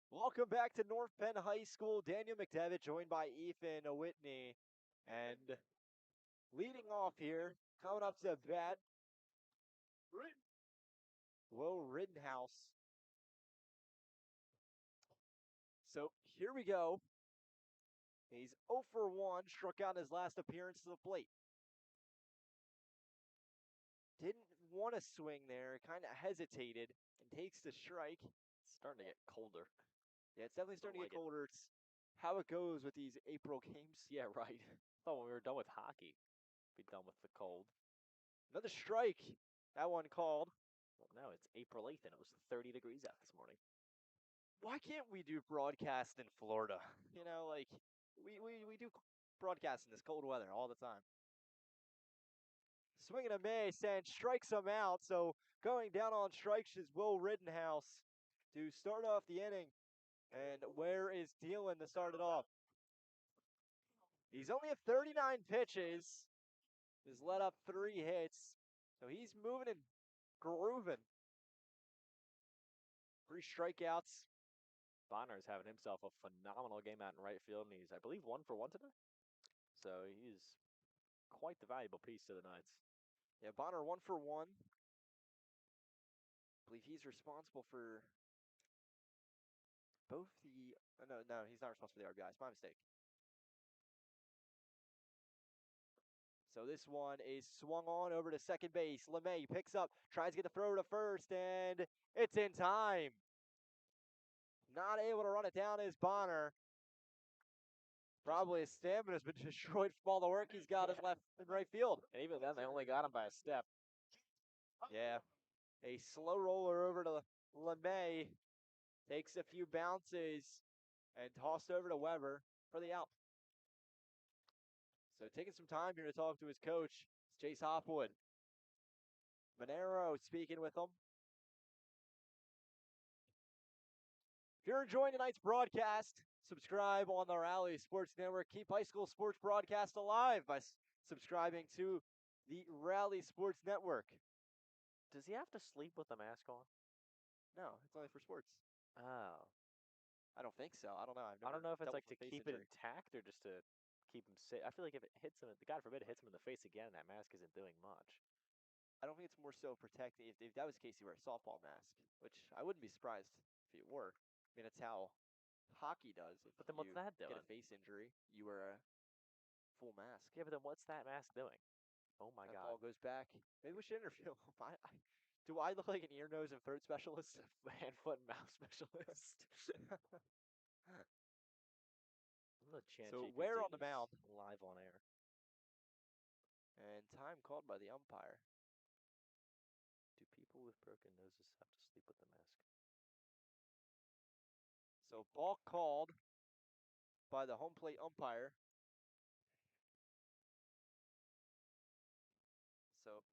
Welcome back to North Penn High School. Daniel McDevitt joined by Ethan Whitney. And leading off here, coming up to bat, Will Rittenhouse. So here we go. He's 0 for 1, struck out in his last appearance to the plate. Didn't want to swing there, kind of hesitated, and takes the strike.
It's starting to get colder.
Yeah, it's definitely starting to
like
get colder. It's how it goes with these April games.
Yeah, right. Thought when we were done with hockey, be done with the cold.
Another strike. That one called.
Well, no, it's April 8th and it was 30 degrees out this morning.
Why can't we do broadcast in Florida? You know, like we do broadcast in this cold weather all the time. swing and a miss and strikes him out. So going down on strikes is Will Rittenhouse to start off the inning. And where is Thielen to start it off? He's only at 39 pitches. He's let up 3 hits. So he's moving and grooving. 3 strikeouts.
Bonner is having himself a phenomenal game out in right field, and he's, I believe, 1 for 1 today. So he's quite the valuable piece to the Knights.
Yeah, Bonner 1 for 1. I believe he's responsible for both the. No, he's not responsible for the RBIs. My mistake. So this one is swung on over to second base. LeMay picks up, tries to get the throw to first, and it's in time. Not able to run it down is Bonner. Probably his stamina's been destroyed from all the work he's got in left and right field.
And even then, they only got him by a step.
Yeah. A slow roller over to LeMay. Takes a few bounces and tossed over to Weber for the out. So taking some time here to talk to his coach, it's Chase Hopwood. Monero speaking with him. If you're enjoying tonight's broadcast, subscribe on the Rally Sports Network. Keep high school sports broadcast alive by subscribing to the Rally Sports Network.
Does he have to sleep with the mask on?
No, it's only for sports.
Oh.
I don't think so. I don't know.
I don't know if it's
dealt
like
with
to
a face
keep it
injury.
intact or just to keep him safe. I feel like if it hits him, God forbid it hits him in the face again, that mask isn't doing much.
I don't think it's more so protecting. If that was the case, you wear a softball mask, which I wouldn't be surprised if you wore. I mean, it's how hockey does. If
But then what's
you
that
get
doing?
a face injury, you wear a full mask.
Yeah, but then what's that mask doing? Oh my
That
God.
ball goes back. Maybe we should interview him. Do I look like an ear, nose, and throat specialist?
Hand, foot, and mouth specialist. I'm gonna chant
So
GPTs
where on the mound?
live on air.
And time called by the umpire.
Do people with broken noses have to sleep with the mask?
So ball called by the home plate umpire. So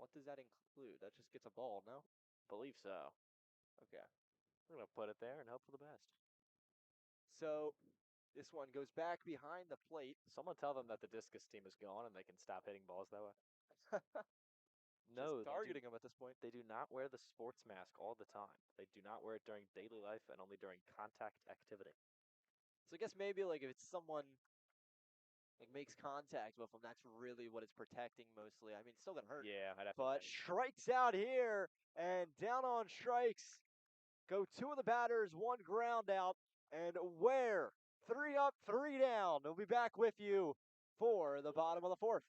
what does that include? That just gets a ball, no?
Believe so.
Okay.
We're gonna put it there and hope for the best.
So this one goes back behind the plate.
Someone tell them that the discus team is gone and they can stop hitting balls that way. No,
Just targeting him at this point.
they do not wear the sports mask all the time. They do not wear it during daily life and only during contact activity.
So I guess maybe like if it's someone like makes contact with him, that's really what it's protecting mostly. I mean, it's still gonna hurt.
Yeah, I'd have
But
to say.
strikes out here and down on strikes go 2 of the batters, 1 ground out, and Ware 3 up, 3 down. We'll be back with you for the bottom of the 4th.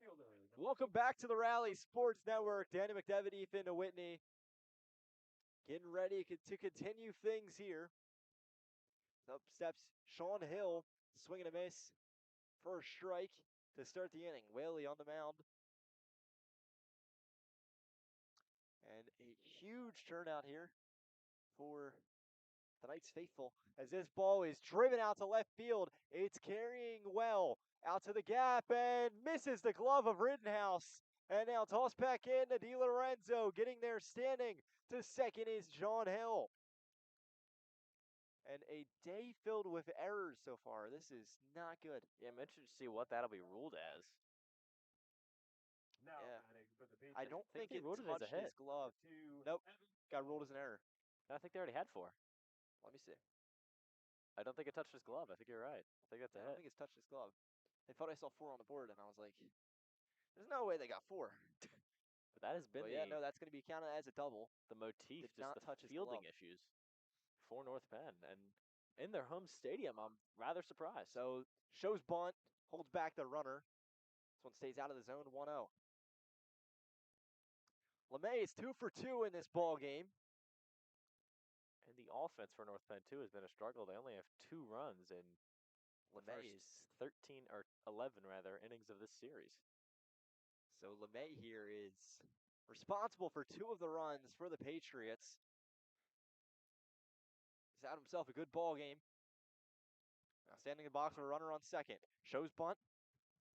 fielder.
Welcome back to the Rally Sports Network. Danny McDevitt, Ethan Whitney, getting ready to continue things here. Up steps Sean Hill, swing and a miss for a strike to start the inning. Whaley on the mound. And a huge turnout here for tonight's faithful, as this ball is driven out to left field. It's carrying well out to the gap and misses the glove of Rittenhouse. And now toss back in to Di Lorenzo. Getting there standing to second is John Hill. And a day filled with errors so far. This is not good.
Yeah, I'm interested to see what that'll be ruled as.
Now
Yeah.
batting for the
I
Patriots.
don't think
they
it
ruled it as a
touched his
hit.
glove.
Two.
Nope, got ruled as an error.
I think they already had 4.
Let me see.
I don't think it touched his glove. I think you're right. I think that's
I
a
don't
hit.
think it's touched his glove. I thought I saw 4 on the board, and I was like, there's no way they got 4.
But that has been
But
the,
yeah, no, that's going to be counted as a double.
the motif,
Did
just
not
the
touch his
fielding
glove.
issues for North Penn. And in their home stadium, I'm rather surprised.
So shows bunt, holds back the runner. This one stays out of the zone, 1-0. LeMay is 2 for 2 in this ball game.
And the offense for North Penn, too, has been a struggle. They only have 2 runs in the
LeMay
first
is
13, or 11, rather, innings of this series.
so LeMay here is responsible for 2 of the runs for the Patriots. He's had himself a good ball game. Now standing in the box with a runner on second. Shows bunt.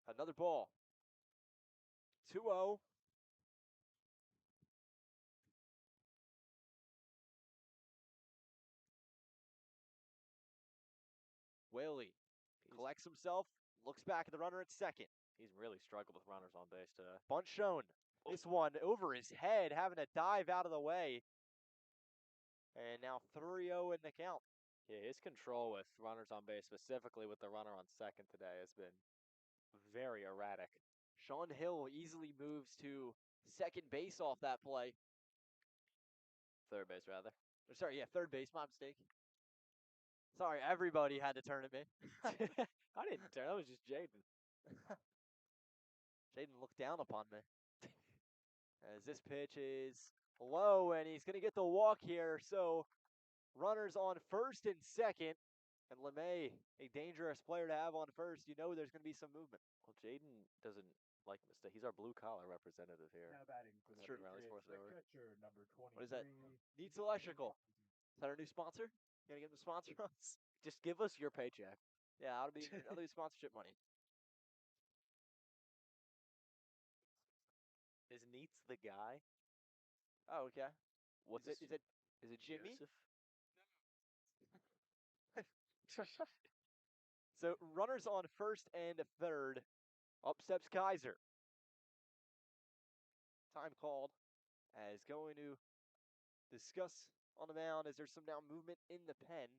Another ball. 2-0. Whaley collects himself, looks back at the runner at second.
He's really struggled with runners on base today.
Bunt shown. This one over his head, having to dive out of the way. And now 3-0 in the count.
Yeah, his control with runners on base, specifically with the runner on second today, has been very erratic.
Sean Hill easily moves to second base off that play.
Third base, rather.
Or sorry, yeah, third base, my mistake. Sorry, everybody had to turn at me.
I didn't turn. That was just Jaden.
Jaden looked down upon me. As this pitch is low, and he's going to get the walk here. So runners on first and second. And LeMay, a dangerous player to have on first. You know there's going to be some movement.
Well, Jaden doesn't like mistake. He's our blue-collar representative here.
Now batting for the
That's true.
Rally
Patriots,
Sports
the
Network.
catcher, number 23.
What is that? Needs Electrical. Is that our new sponsor? You gonna get them to sponsor us?
Just give us your paycheck.
Yeah, that'll be sponsorship money.
Is Neats the guy?
Oh, okay.
What's
Is it Jimmy?
Joseph?
So runners on first and third. Up steps Kaiser. Time called. As going to discuss on the mound as there's some now movement in the pen.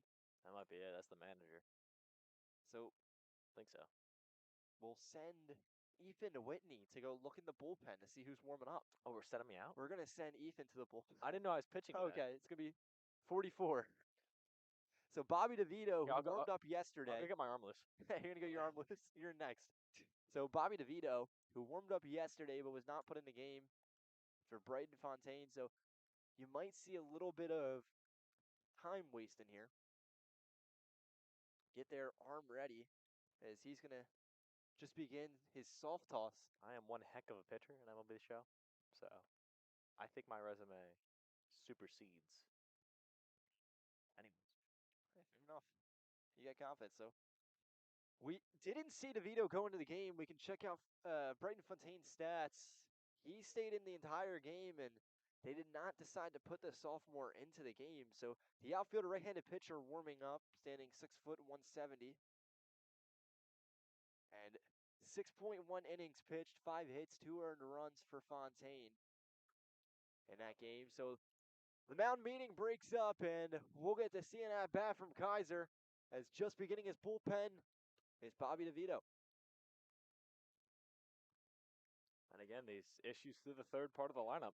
That might be it. That's the manager.
So
I think so.
we'll send Ethan to Whitney to go look in the bullpen to see who's warming up.
Oh, we're setting me out?
We're gonna send Ethan to the bullpen.
I didn't know I was pitching today.
Okay, it's gonna be 44. So Bobby DeVito,
Yeah, I'll
who
go-
warmed up
I'm
yesterday.
going to get my arm loose.
You're gonna go your arm loose. You're next. So Bobby DeVito, who warmed up yesterday but was not put in the game for Brighton Fontaine. So you might see a little bit of time wasting here. Get their arm ready as he's gonna just begin his soft toss.
I am one heck of a pitcher in MLB The Show. So I think my resume supersedes anyone's.
Hey, fair enough. You got confidence, so. We didn't see DeVito go into the game. We can check out Brighton Fontaine's stats. He stayed in the entire game, and they did not decide to put the sophomore into the game. So the outfielder right-handed pitcher warming up, standing 6 foot 170. And 6.1 innings pitched, 5 hits, 2 earned runs for Fontaine in that game. So the mound meeting breaks up, and we'll get to see an at-bat from Kaiser as just beginning his bullpen is Bobby DeVito.
And again, these issues through the third part of the lineup.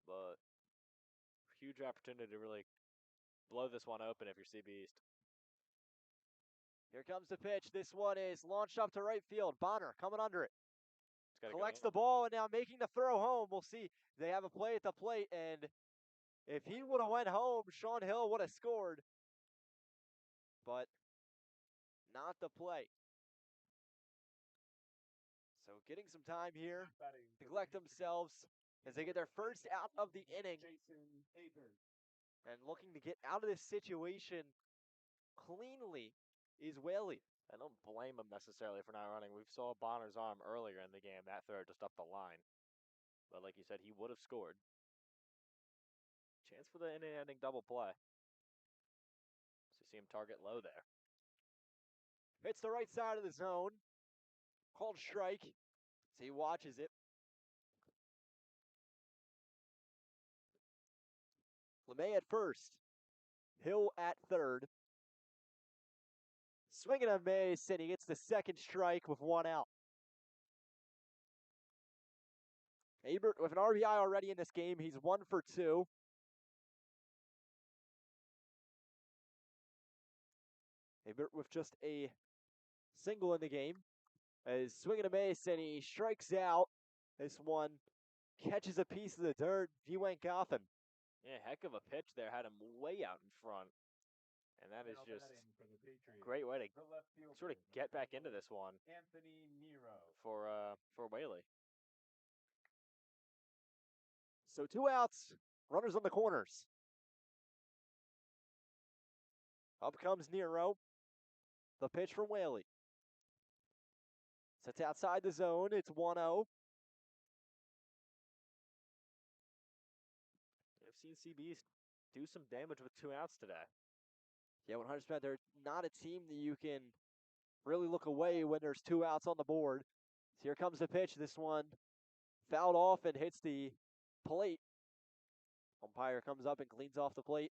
But huge opportunity to really blow this one open if you're CB East.
Here comes the pitch. This one is launched up to right field. Bonner coming under it. Collects
go.
the ball and now making the throw home. We'll see. They have a play at the plate, and if he would have went home, Sean Hill would have scored. But not the play. So getting some time here to collect themselves as they get their first out of the inning. And looking to get out of this situation cleanly is Whaley.
I don't blame him necessarily for not running. We saw Bonner's arm earlier in the game. That throw just up the line. But like you said, he would have scored. Chance for the inning-ending double play. So you see him target low there.
Hits the right side of the zone. Called strike. So he watches it. LeMay at first. Hill at third. Swinging a miss, and he gets the second strike with one out. Abert with an RBI already in this game. He's 1 for 2. Abert with just a single in the game. Is swinging a miss, and he strikes out. This one catches a piece of the dirt. G-Wayne Gotham.
Yeah, heck of a pitch there. Had him way out in front. And that is just a great way to sort of get back into this one for Whaley.
So 2 outs, runners on the corners. Up comes Nero. The pitch from Whaley. Sets outside the zone. It's 1-0.
I've seen CBs do some damage with 2 outs today.
Yeah, 100%. They're not a team that you can really look away when there's 2 outs on the board. So here comes the pitch. This one fouled off and hits the plate. Umpire comes up and cleans off the plate.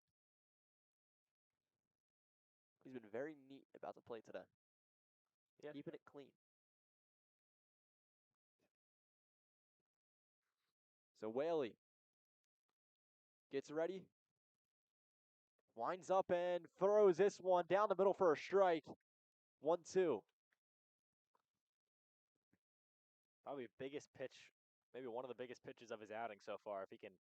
He's been very neat about the plate today.
Yeah.
Keeping it clean. So Whaley gets ready. Winds up and throws this one down the middle for a strike. 1-2.
Probably biggest pitch, maybe one of the biggest pitches of his outing so far. If he can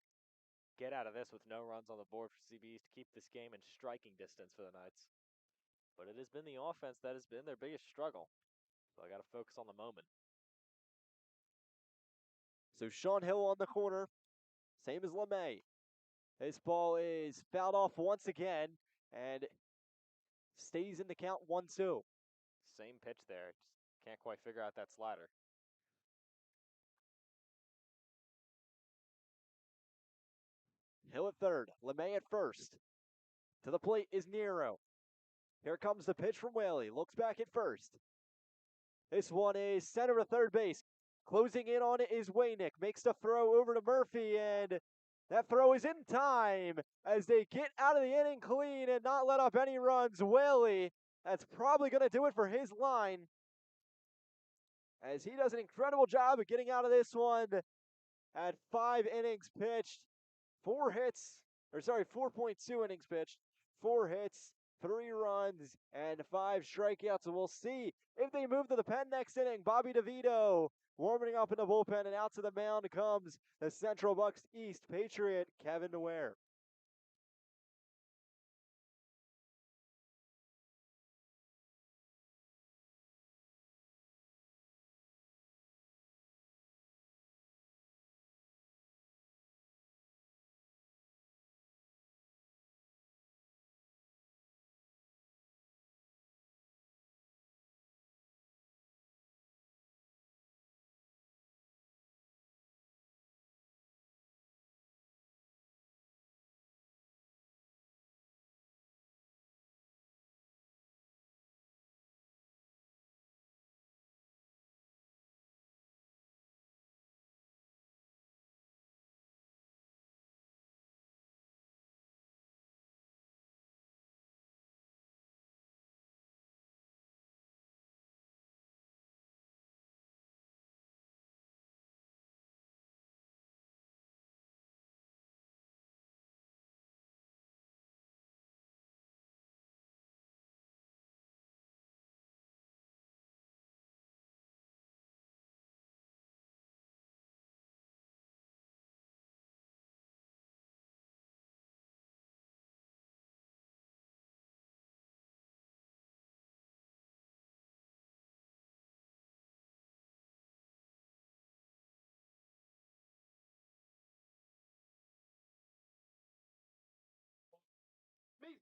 get out of this with no runs on the board for CBs to keep this game in striking distance for the Knights. But it has been the offense that has been their biggest struggle. So I got to focus on the moment.
So Sean Hill on the corner, same as LeMay. This ball is fouled off once again and stays in the count 1-2.
Same pitch there. Just can't quite figure out that slider.
Hill at third, LeMay at first. To the plate is Nero. Here comes the pitch from Whaley. Looks back at first. This one is center to third base. Closing in on it is Waynick. Makes the throw over to Murphy, and that throw is in time as they get out of the inning clean and not let up any runs. Whaley, that's probably going to do it for his line, as he does an incredible job of getting out of this one at 5 innings pitched. 4.2 innings pitched, 4 hits, 3 runs, and 5 strikeouts. And we'll see if they move to the pen next inning. Bobby DeVito warming up in the bullpen, and out to the mound comes the Central Bucks East Patriot, Kevin Ware.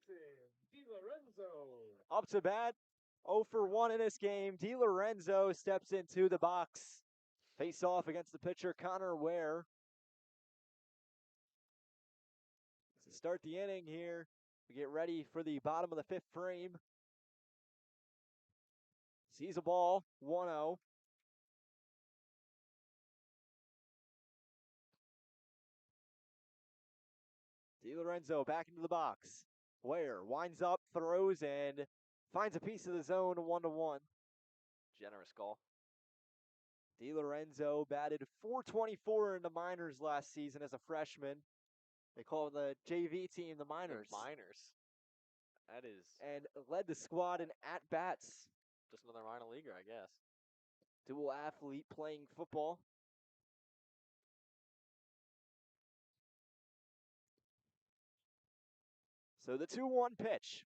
Captain DiLorenzo.
Up to bat, 0 for 1 in this game. DiLorenzo steps into the box. Face off against the pitcher, Connor Ware. To start the inning here, we get ready for the bottom of the 5th frame. Sees a ball, 1-0. DiLorenzo back into the box. Ware winds up, throws, and finds a piece of the zone, 1-1.
Generous call.
DiLorenzo batted .424 in the minors last season as a freshman. They call the JV team the Miners.
The Miners. That is
And led the squad in at-bats.
just another minor leaguer, I guess.
Dual athlete playing football. So the 2-1 pitch.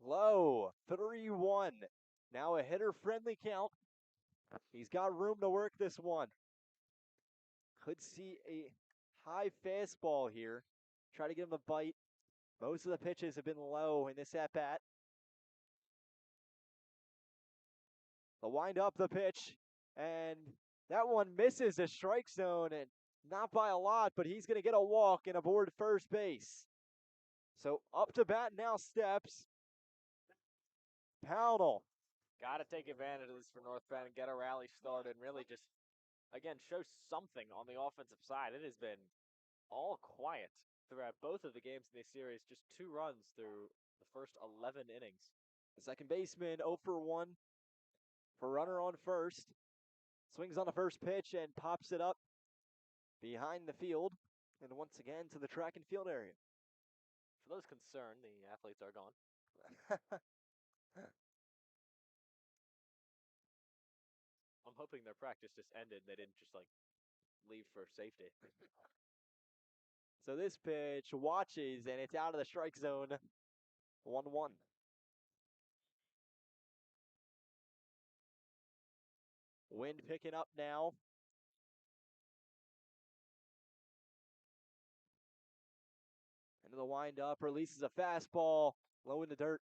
Low, 3-1. Now a hitter-friendly count. He's got room to work this one. Could see a high fastball here. Try to give him a bite. Most of the pitches have been low in this at-bat. They'll wind up the pitch, and that one misses the strike zone, and not by a lot, but he's going to get a walk and aboard first base. So up to bat now steps Pownell.
Got to take advantage of this for North Penn and get a rally started and really just, again, show something on the offensive side. It has been all quiet throughout both of the games in this series. Just 2 runs through the first 11 innings.
The second baseman 0 for 1 for runner on first. Swings on the first pitch and pops it up behind the field and once again to the track and field area.
For those concerned, the athletes are gone. I'm hoping their practice just ended. They didn't just like leave for safety.
So this pitch watches and it's out of the strike zone. 1-1. Wind picking up now. Into the windup, releases a fastball, low in the dirt.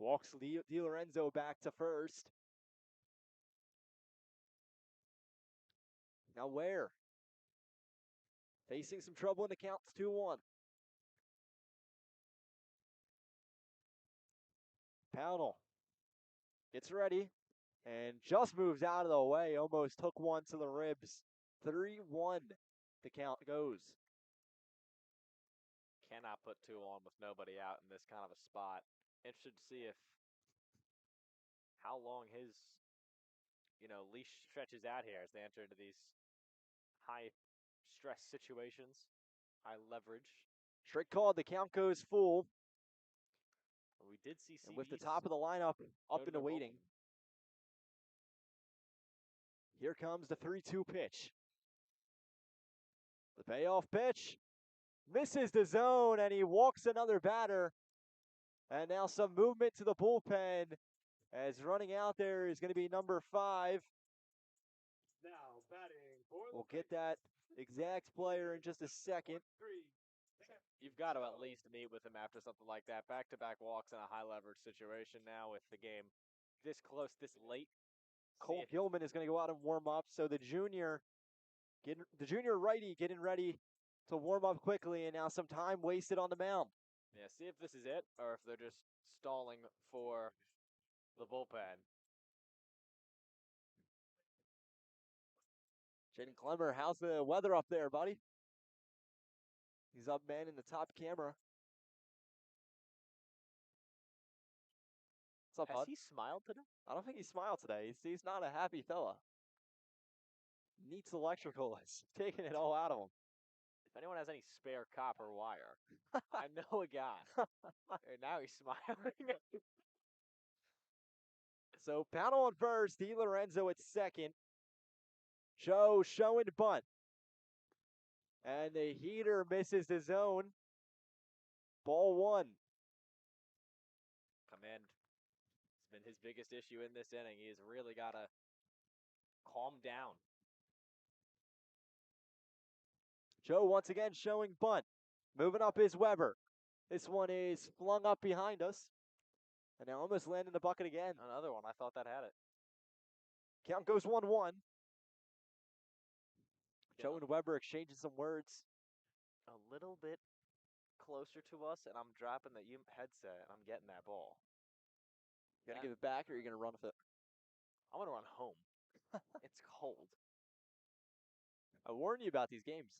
Walks DiLorenzo back to first. Now Ware facing some trouble in the count. 2-1. Pownell gets ready and just moves out of the way. Almost took one to the ribs. 3-1. The count goes.
Cannot put 2 on with nobody out in this kind of a spot. Interested to see if how long his leash stretches out here as they enter into these high stress situations, high leverage.
Trick called. The count goes full.
We did see
and with the top of the lineup up and waiting. Here comes the 3-2 pitch. The payoff pitch misses the zone, and he walks another batter. And now some movement to the bullpen as running out there is going to be number 5.
Now batting for
We'll get that exact player in just a second.
3.
You've got to at least meet with him after something like that. Back-to-back walks in a high leverage situation now with the game this close, this late.
Cole Gilman is going to go out and warm up. So the junior righty getting ready to warm up quickly, and now some time wasted on the mound.
Yeah, see if this is it or if they're just stalling for the bullpen.
Jaden Clemmer, how's the weather up there, buddy? He's up, man, in the top camera. What's up,
Has
bud?
he smiled today?
I don't think he smiled today. He's not a happy fella. Needs electrical. It's taking it all out of him.
If anyone has any spare copper wire, I know a guy. And now he's smiling.
So Pownell on first, DiLorenzo at second. Joe showing bunt. And the heater misses the zone. Ball 1.
Command has been his biggest issue in this inning. He has really got to calm down.
Joe once again showing bunt. Moving up is Weber. This one is flung up behind us. And now almost landing the bucket again.
Another one. I thought that had it.
Count goes 1-1.
Yeah.
Joe and Weber exchanging some words.
A little bit closer to us, and I'm dropping the headset, and I'm getting that ball.
You gonna give it back, or are you gonna run with it?
I'm gonna run home. It's cold.
I warned you about these games.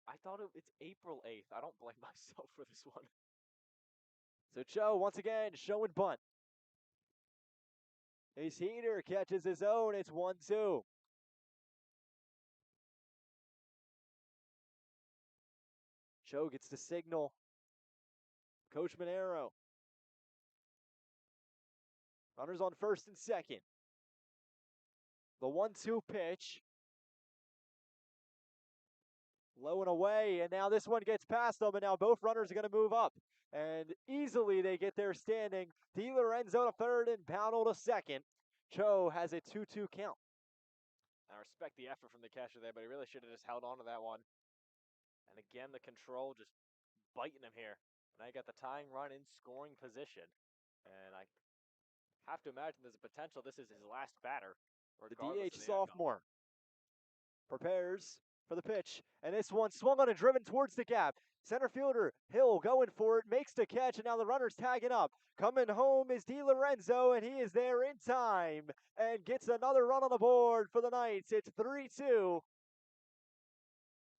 I thought it's April 8th. I don't blame myself for this one.
So Joe, once again, showing bunt. His heater catches his own. It's 1-2. Joe gets the signal. Coach Monero. Runners on first and second. The 1-2 pitch. Low and away, and now this one gets past them, and now both runners are going to move up. And easily they get there standing. DiLorenzo to third and Pownell to second. Joe has a 2-2 count.
I respect the effort from the catcher there, but he really should have just held on to that one. And again, the control just biting him here. Now you got the tying run in scoring position. And I have to imagine there's a potential this is his last batter.
The
regardless
DH
of the outcome.
sophomore prepares for the pitch, and this one swung on and driven towards the gap. Center fielder Hill going for it, makes the catch, and now the runner's tagging up. Coming home is DiLorenzo, and he is there in time and gets another run on the board for the Knights. It's 3-2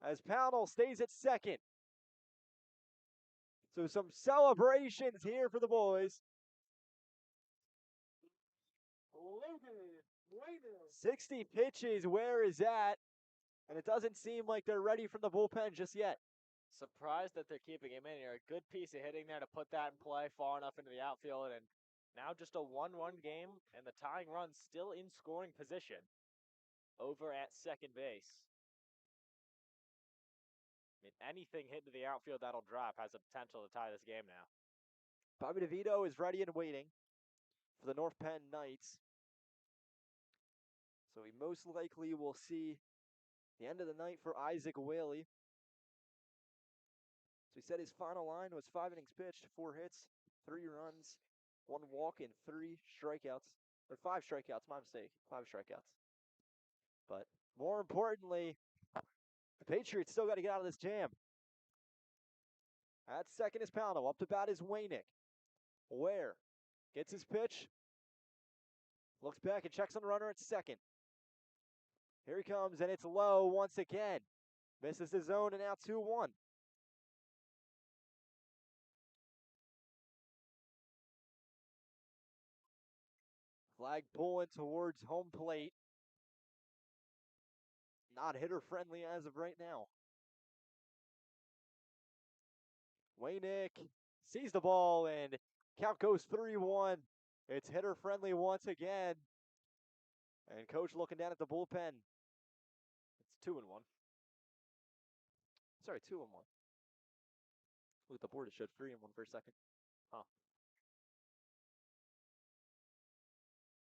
as Pownell stays at second. So some celebrations here for the boys. 60 pitches, where is that? And it doesn't seem like they're ready from the bullpen just yet.
Surprised that they're keeping him in here. A good piece of hitting there to put that in play far enough into the outfield. And now just a 1-1 game, and the tying run still in scoring position over at second base. I mean, anything hit to the outfield that'll drop has the potential to tie this game now.
Bobby DeVito is ready and waiting for the North Penn Knights. So we most likely will see the end of the night for Isaac Whaley. So he said his final line was 5 innings pitched, 4 hits, 3 runs, 1 walk, and 3 strikeouts. Or 5 strikeouts, my mistake. 5 strikeouts. But more importantly, the Patriots still got to get out of this jam. At second is Pownell. Up to bat is Waynick. Ware gets his pitch. Looks back and checks on the runner at second. Here he comes, and it's low once again. Misses the zone, and now 2-1. Flag pulling towards home plate. Not hitter friendly as of right now. Waynick sees the ball, and count goes 3-1. It's hitter friendly once again. And coach looking down at the bullpen.
It's 2-1.
Sorry, 2-1. Look at the board, it showed 3-1 for a second.
Huh.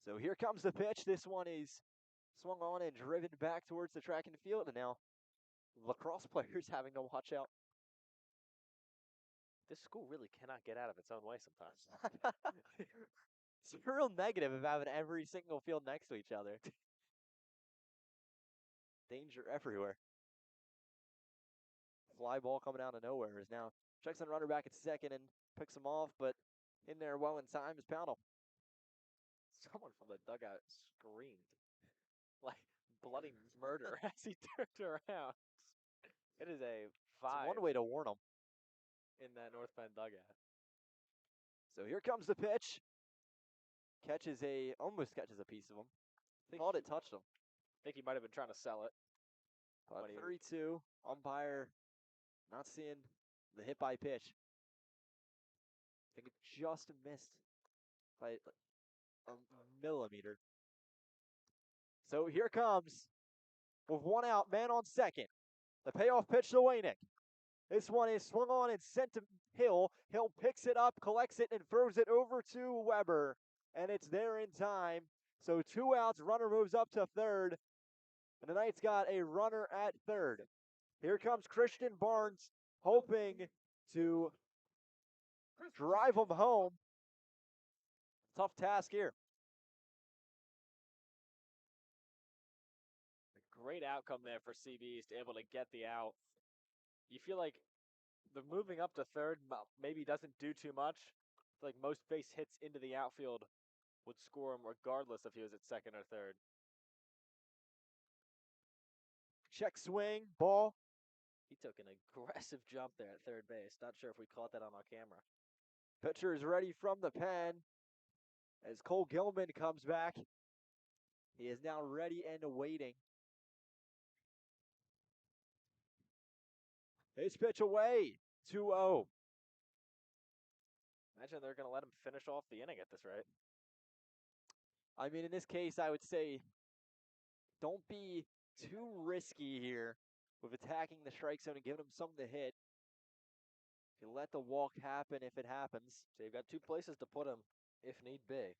So here comes the pitch. This one is swung on and driven back towards the track and field, and now lacrosse players having to watch out.
This school really cannot get out of its own way sometimes.
It's real negative of having every single field next to each other. Danger everywhere. Fly ball coming out of nowhere is now checks on runner back at second and picks him off, but in there well in time is Pownell.
Someone from the dugout screamed like bloody murder as he turned around. It is a vibe.
It's one way to warn him.
In that North Penn dugout.
So here comes the pitch. Almost catches a piece of him. Thought it touched him.
I think he might have been trying to sell it.
But 3-2, umpire not seeing the hit by pitch. I think it just missed by a millimeter. So here comes, with 1 out, man on second. The payoff pitch to Waynick. This one is swung on and sent to Hill. Hill picks it up, collects it, and throws it over to Weber. And it's there in time. So 2 outs, runner moves up to third. And the Knights got a runner at third. Here comes Christian Barnes, hoping to drive them home. Tough task here.
A great outcome there for CB's to able to get the out. You feel like the moving up to third maybe doesn't do too much. It's like most base hits into the outfield would score him regardless if he was at second or third.
Check swing, ball.
He took an aggressive jump there at third base. Not sure if we caught that on our camera.
Pitcher is ready from the pen as Cole Gilman comes back. He is now ready and waiting. His pitch away, 2-0.
Imagine they're going to let him finish off the inning at this rate.
I mean, in this case, I would say don't be too risky here with attacking the strike zone and giving him something to hit. You let the walk happen if it happens.
So you've got two places to put him if need be.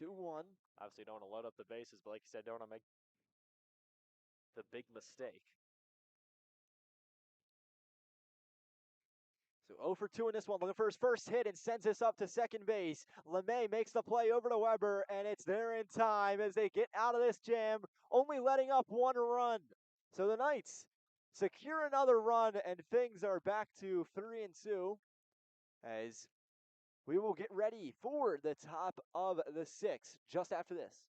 2-1.
Obviously, don't want to load up the bases, but like you said, don't want to make the big mistake.
So 0 for 2 in this one, looking for his first hit and sends this up to second base. LeMay makes the play over to Weber, and it's there in time as they get out of this jam, only letting up one run. So the Knights secure another run, and things are back to 3-2 as we will get ready for the top of the sixth just after this.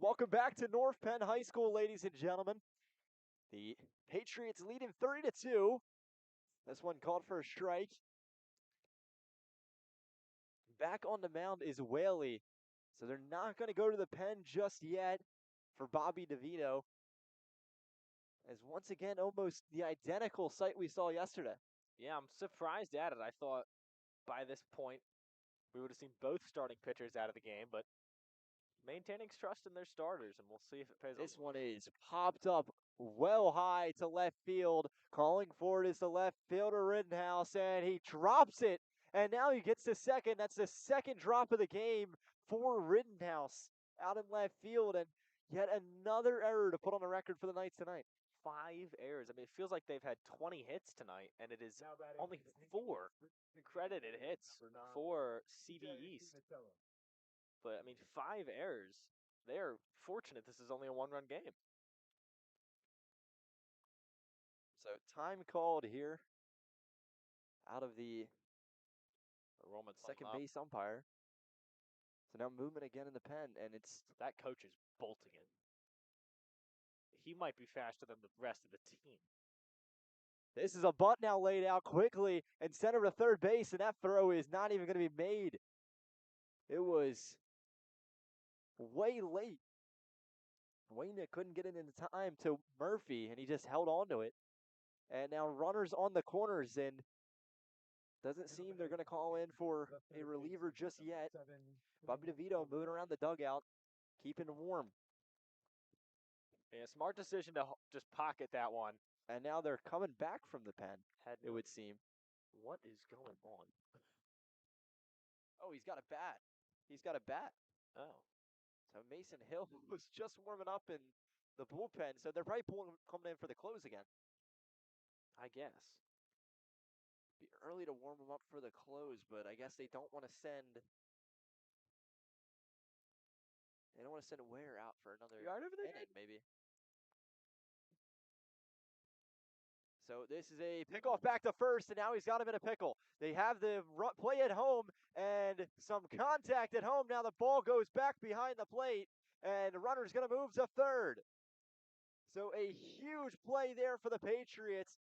Welcome back to North Penn High School, ladies and gentlemen. The Patriots leading 3-2. This one called for a strike. Back on the mound is Whaley. So they're not going to go to the pen just yet for Bobby DeVito. As once again, almost the identical sight we saw yesterday.
Yeah, I'm surprised at it. I thought by this point we would have seen both starting pitchers out of the game, but maintaining trust in their starters, and we'll see if it pays off.
This one is popped up well high to left field. Calling for it is the left fielder Rittenhouse, and he drops it. And now he gets to second. That's the second drop of the game for Rittenhouse out in left field, and yet another error to put on the record for the Knights tonight.
5 errors. I mean, it feels like they've had 20 hits tonight, and it is only 4 credited hits for CD East. But, I mean, 5 errors. They are fortunate this is only a 1-run game.
So time called here out of the
Roman
second base umpire. So now movement again in the pen, and it's
that coach is bolting it. He might be faster than the rest of the team.
This is a bunt now laid out quickly and center to third base, and that throw is not even going to be made. It was way late. Wayne couldn't get it in time to Murphy, and he just held on to it. And now runners on the corners, and Doesn't seem they're going to call in for a reliever just yet. Bobby DeVito moving around the dugout, keeping warm.
Yeah, smart decision to just pocket that one.
And now they're coming back from the pen,
Had
it would seem.
What is going on?
Oh, he's got a bat. He's got a bat.
Oh,
So Mason Hill was just warming up in the bullpen, so they're probably coming in for the close again.
I guess.
Be early to warm them up for the close, but I guess they don't want to send. They don't want to send Ware out for another inning, maybe. So this is a pickoff back to first, and now he's got him in a pickle. They have the play at home and some contact at home. Now the ball goes back behind the plate, and the runner's going to move to third. So a huge play there for the Patriots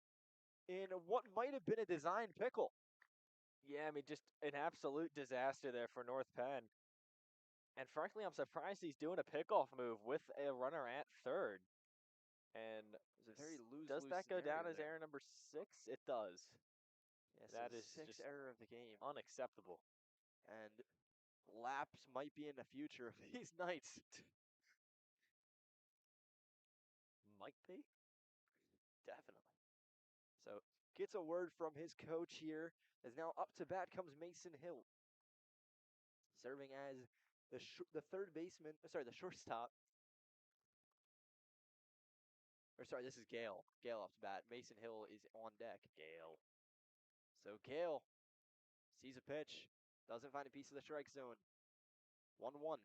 in what might have been a design pickle.
Yeah, I mean, just an absolute disaster there for North Penn. And frankly, I'm surprised he's doing a pickoff move with a runner at third. And
It's a very
does that go down as error number 6? It does.
Yes,
That is
sixth
just
error of the game.
unacceptable.
And laps might be in the future of these Knights.
Might be.
Definitely. So gets a word from his coach here. As now up to bat comes Mason Hill, serving as the third baseman. Sorry, the shortstop. Or sorry, this is Gale. Gale up to bat. Mason Hill is on deck.
Gale.
So Gale sees a pitch, doesn't find a piece of the strike zone. 1-1.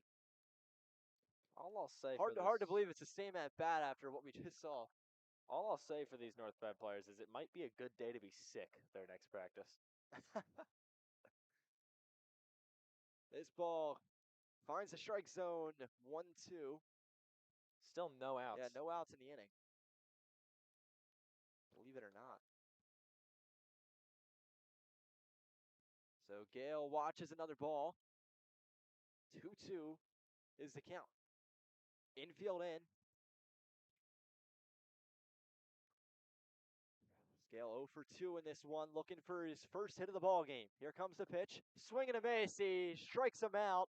All I'll say
hard to believe it's the same at bat after what we just saw.
All I'll say for these North Penn players is it might be a good day to be sick their next practice.
This ball finds the strike zone. 1-2.
Still no outs.
Yeah, no outs in the inning. Believe it or not. So Gale watches another ball. 2-2 is the count. Infield in. Gale 0 for 2 in this one, looking for his first hit of the ball game. Here comes the pitch. Swinging a base, he strikes him out.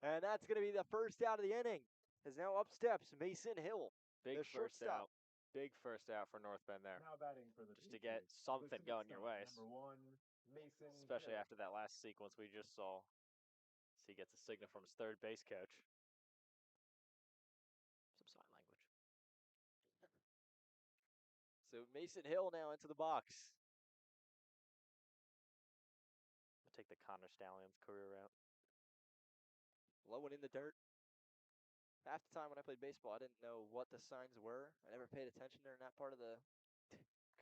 And that's going to be the first out of the inning. As now up steps Mason Hill.
Big first out. Big first out for North Penn there.
Now batting for the
Just to get something going your way.
Number 1, Mason
Especially
Hill.
after that last sequence we just saw. So he gets a signal from his third base coach. Some sign language.
So Mason Hill now into the box.
I'll take the Connor Stallion's career route.
Low and in the dirt. Half the time when I played baseball, I didn't know what the signs were. I never paid attention during that part of the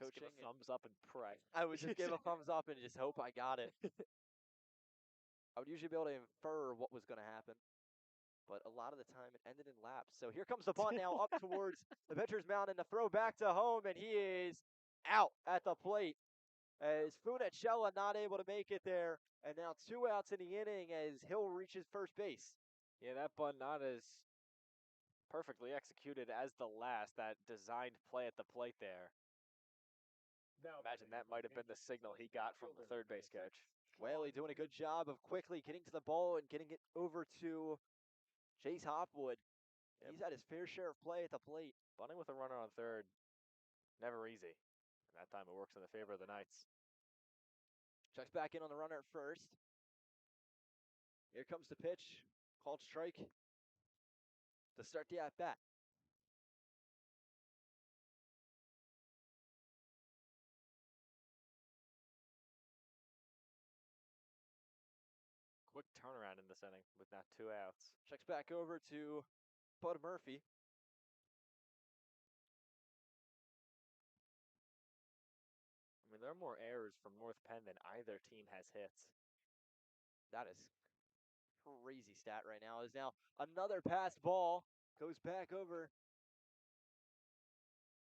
coaching.
Just give a thumbs up and pray.
I would just give a thumbs up and just hope I got it. I would usually be able to infer what was going to happen. But a lot of the time, it ended in laps. So here comes the bunt now up towards the pitcher's mound, and the throw back to home, and he is out at the plate. As Funachella not able to make it there, and now 2 outs in the inning as Hill reaches first base.
Yeah, that bunt not as perfectly executed as the last, that designed play at the plate there. Imagine that might have been the signal he got from the third base coach.
Whaley doing a good job of quickly getting to the ball and getting it over to Chase Hopwood. Yep. He's had his fair share of play at the plate.
Bunting with a runner on third, never easy. And that time it works in the favor of the Knights.
Checks back in on the runner at first. Here comes the pitch. Called strike to start the at-bat.
Quick turnaround in this inning with now 2 outs.
Checks back over to Bud Murphy.
I mean, there are more errors from North Penn than either team has hits.
That is crazy stat right now. Is now another passed ball. Goes back over.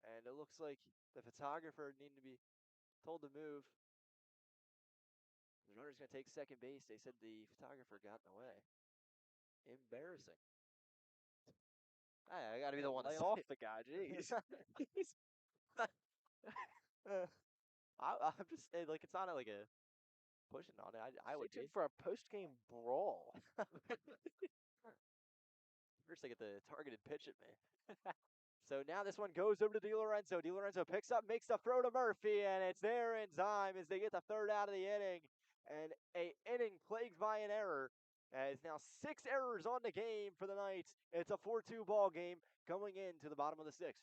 And it looks like the photographer needed to be told to move. The runner's going to take second base. They said the photographer got in the way. Embarrassing. I got to be the one to
lay
say
off
it.
the guy. Jeez.
I'm just saying, like, it's not like a pushing on it. I would
Stay tuned
be.
for a post-game brawl.
First, they get the targeted pitch at me. So now this one goes over to DiLorenzo. DiLorenzo picks up, makes the throw to Murphy, and it's there in time as they get the third out of the inning. And a inning plagued by an error. As now 6 errors on the game for the Knights. It's a 4-2 ball game going into the bottom of the 6th.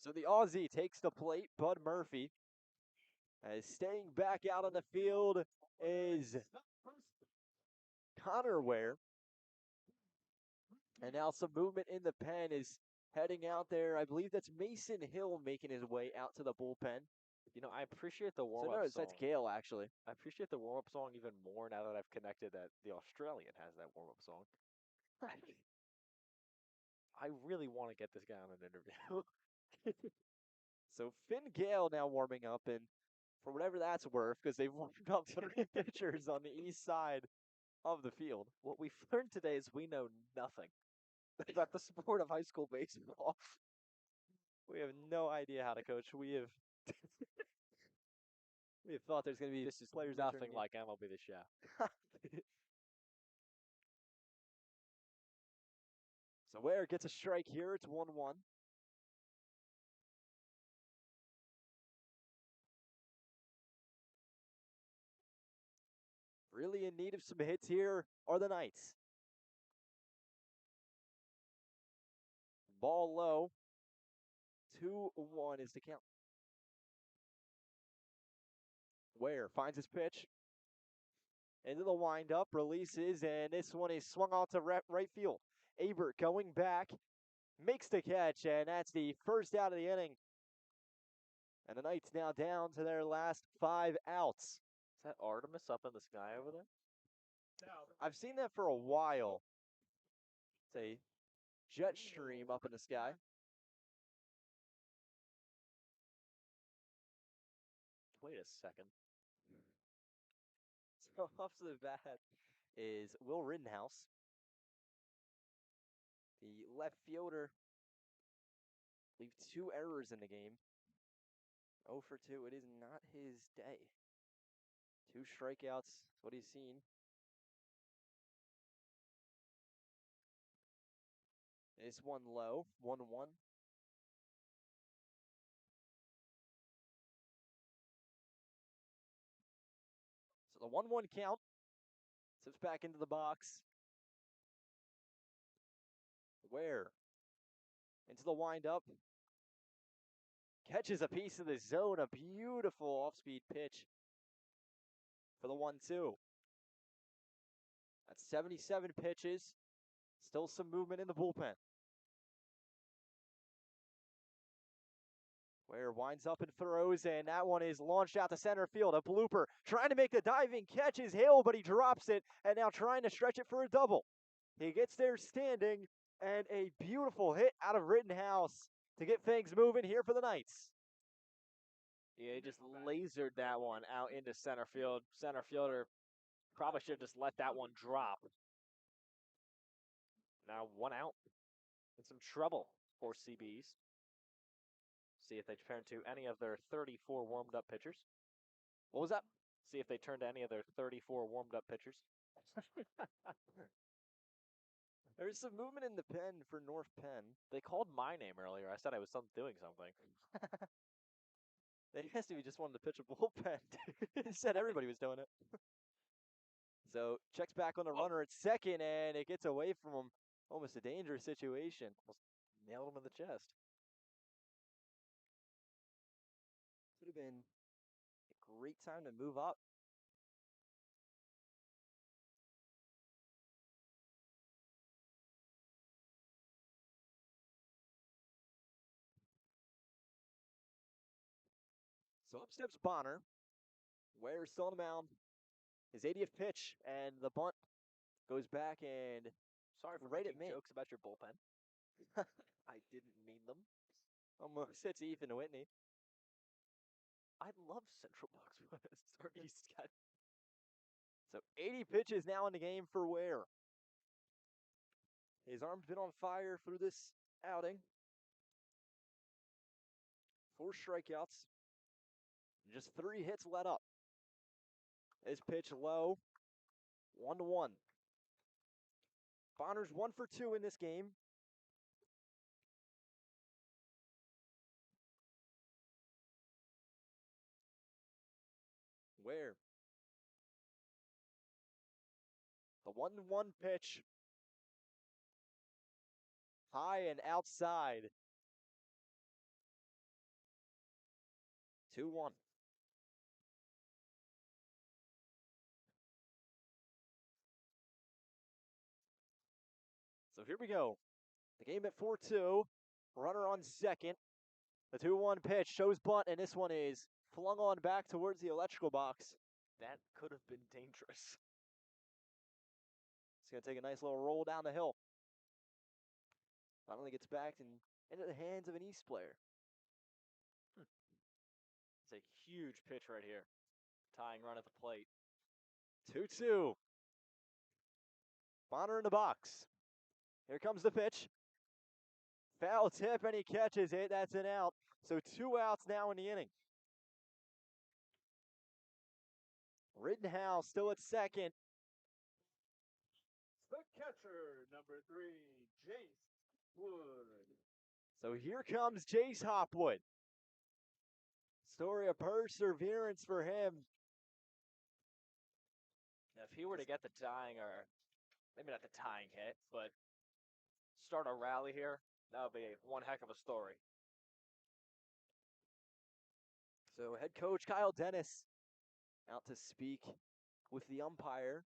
So the Aussie takes the plate, Bud Murphy. As staying back out on the field is Connor Ware. And now some movement in the pen is heading out there. I believe that's Mason Hill making his way out to the bullpen.
You know, I appreciate the
So
warm-up
no,
song.
that's Gale, actually.
I appreciate the warm-up song even more now that I've connected that the Australian has that warm-up song. I really want to get this guy on an interview.
So Finn Gale now warming up, and for whatever that's worth, because they've warmed up 3 pitchers on the east side of the field.
What we've learned today is we know nothing about the sport of high school baseball.
We have no idea how to coach. We have thought there's going to be
This is
players
nothing
entering
like MLB The Show.
So Ware gets a strike here. It's 1-1. Really in need of some hits here are the Knights. Ball low. 2-1 is the count. Ware finds his pitch. Into the windup, releases, and this one is swung out to right field. Abert going back, makes the catch, and that's the first out of the inning. And the Knights now down to their last 5 outs.
Is that Artemis up in the sky over there?
I've seen that for a while. It's a jet stream up in the sky.
Wait a second.
So off to the bat is Will Rittenhouse. The left fielder. Leave 2 errors in the game. 0 for 2. It is not his day. 2 strikeouts is what he's seen. This one low. 1-1. So the 1-1 count. Tips back into the box. Ware. Into the windup. Catches a piece of the zone. A beautiful off-speed pitch for the 1-2. That's 77 pitches. Still some movement in the bullpen. Ware winds up and throws, and that one is launched out to center field. A blooper, trying to make the diving catch is Hill, but he drops it, and now trying to stretch it for a double. He gets there standing, and a beautiful hit out of Rittenhouse to get things moving here for the Knights.
Yeah, he just lasered that one out into center field. Center fielder probably should have just let that one drop. Now 1 out and some trouble for CBs. See if they turn to any of their 34 warmed up pitchers.
What was that?
See if they turn to any of their 34 warmed up pitchers.
There's some movement in the pen for North Penn.
They called my name earlier. I said I was doing something.
They guessed we just wanted to pitch a bullpen. They said everybody was doing it. So checks back on the runner at second, and it gets away from him. Almost a dangerous situation.
Almost nailed him in the chest.
Could have been a great time to move up. So up steps Bonner. Ware's still on the mound. His 80th pitch, and the bunt goes back and
Sorry for
right at
making
me.
jokes about your bullpen. I didn't mean them.
Almost hits Ethan Whitney.
I love Central Bucks West or East.
So 80 pitches now in the game for Ware. His arm's been on fire through this outing. 4 strikeouts. Just 3 hits let up. His pitch low. 1-1. Bonner's 1 for 2 in this game. Ware. The 1-1 pitch. High and outside. 2-1. So here we go. The game at 4-2. Runner on second. The 2-1 pitch shows bunt, and this one is flung on back towards the electrical box.
That could have been dangerous.
It's going to take a nice little roll down the hill. Finally gets back and into the hands of an East player.
It's a huge pitch right here. Tying run at the plate.
2-2. Bonner in the box. Here comes the pitch. Foul tip, and he catches it. That's an out. So 2 outs now in the inning. Rittenhouse still at second.
The catcher, number 3, Jace Wood.
So here comes Jace Hopwood. Story of perseverance for him.
If he were to get the tying, or maybe not the tying hit, but start a rally here, that would be one heck of a story.
So head coach Kyle Dennis out to speak with the umpire.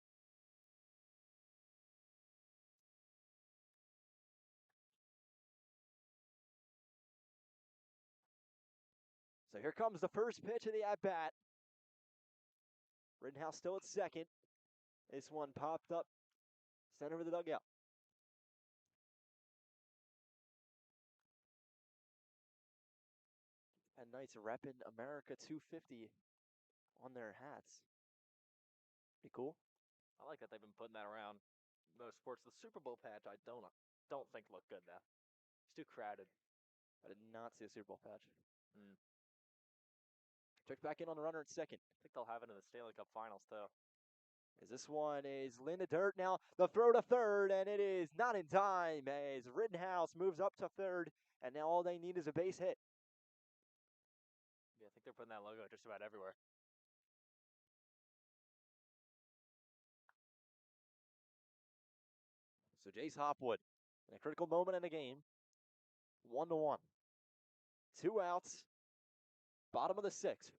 So here comes the first pitch of the at-bat. Rittenhouse still at second. This one popped up center of the dugout. And Knights repping America 250 on their hats. Pretty cool.
I like that they've been putting that around most sports. The Super Bowl patch, I don't think look good though. It's too crowded.
I did not see a Super Bowl patch.
Mm.
Checked back in on the runner at second.
I think they'll have it in the Stanley Cup Finals too.
As this one is Linda Dirt now. The throw to third, and it is not in time as Rittenhouse moves up to third, and now all they need is a base hit.
Yeah, I think they're putting that logo just about everywhere.
So Jace Hopwood, in a critical moment in the game, 1-1. 2 outs, bottom of the 6th.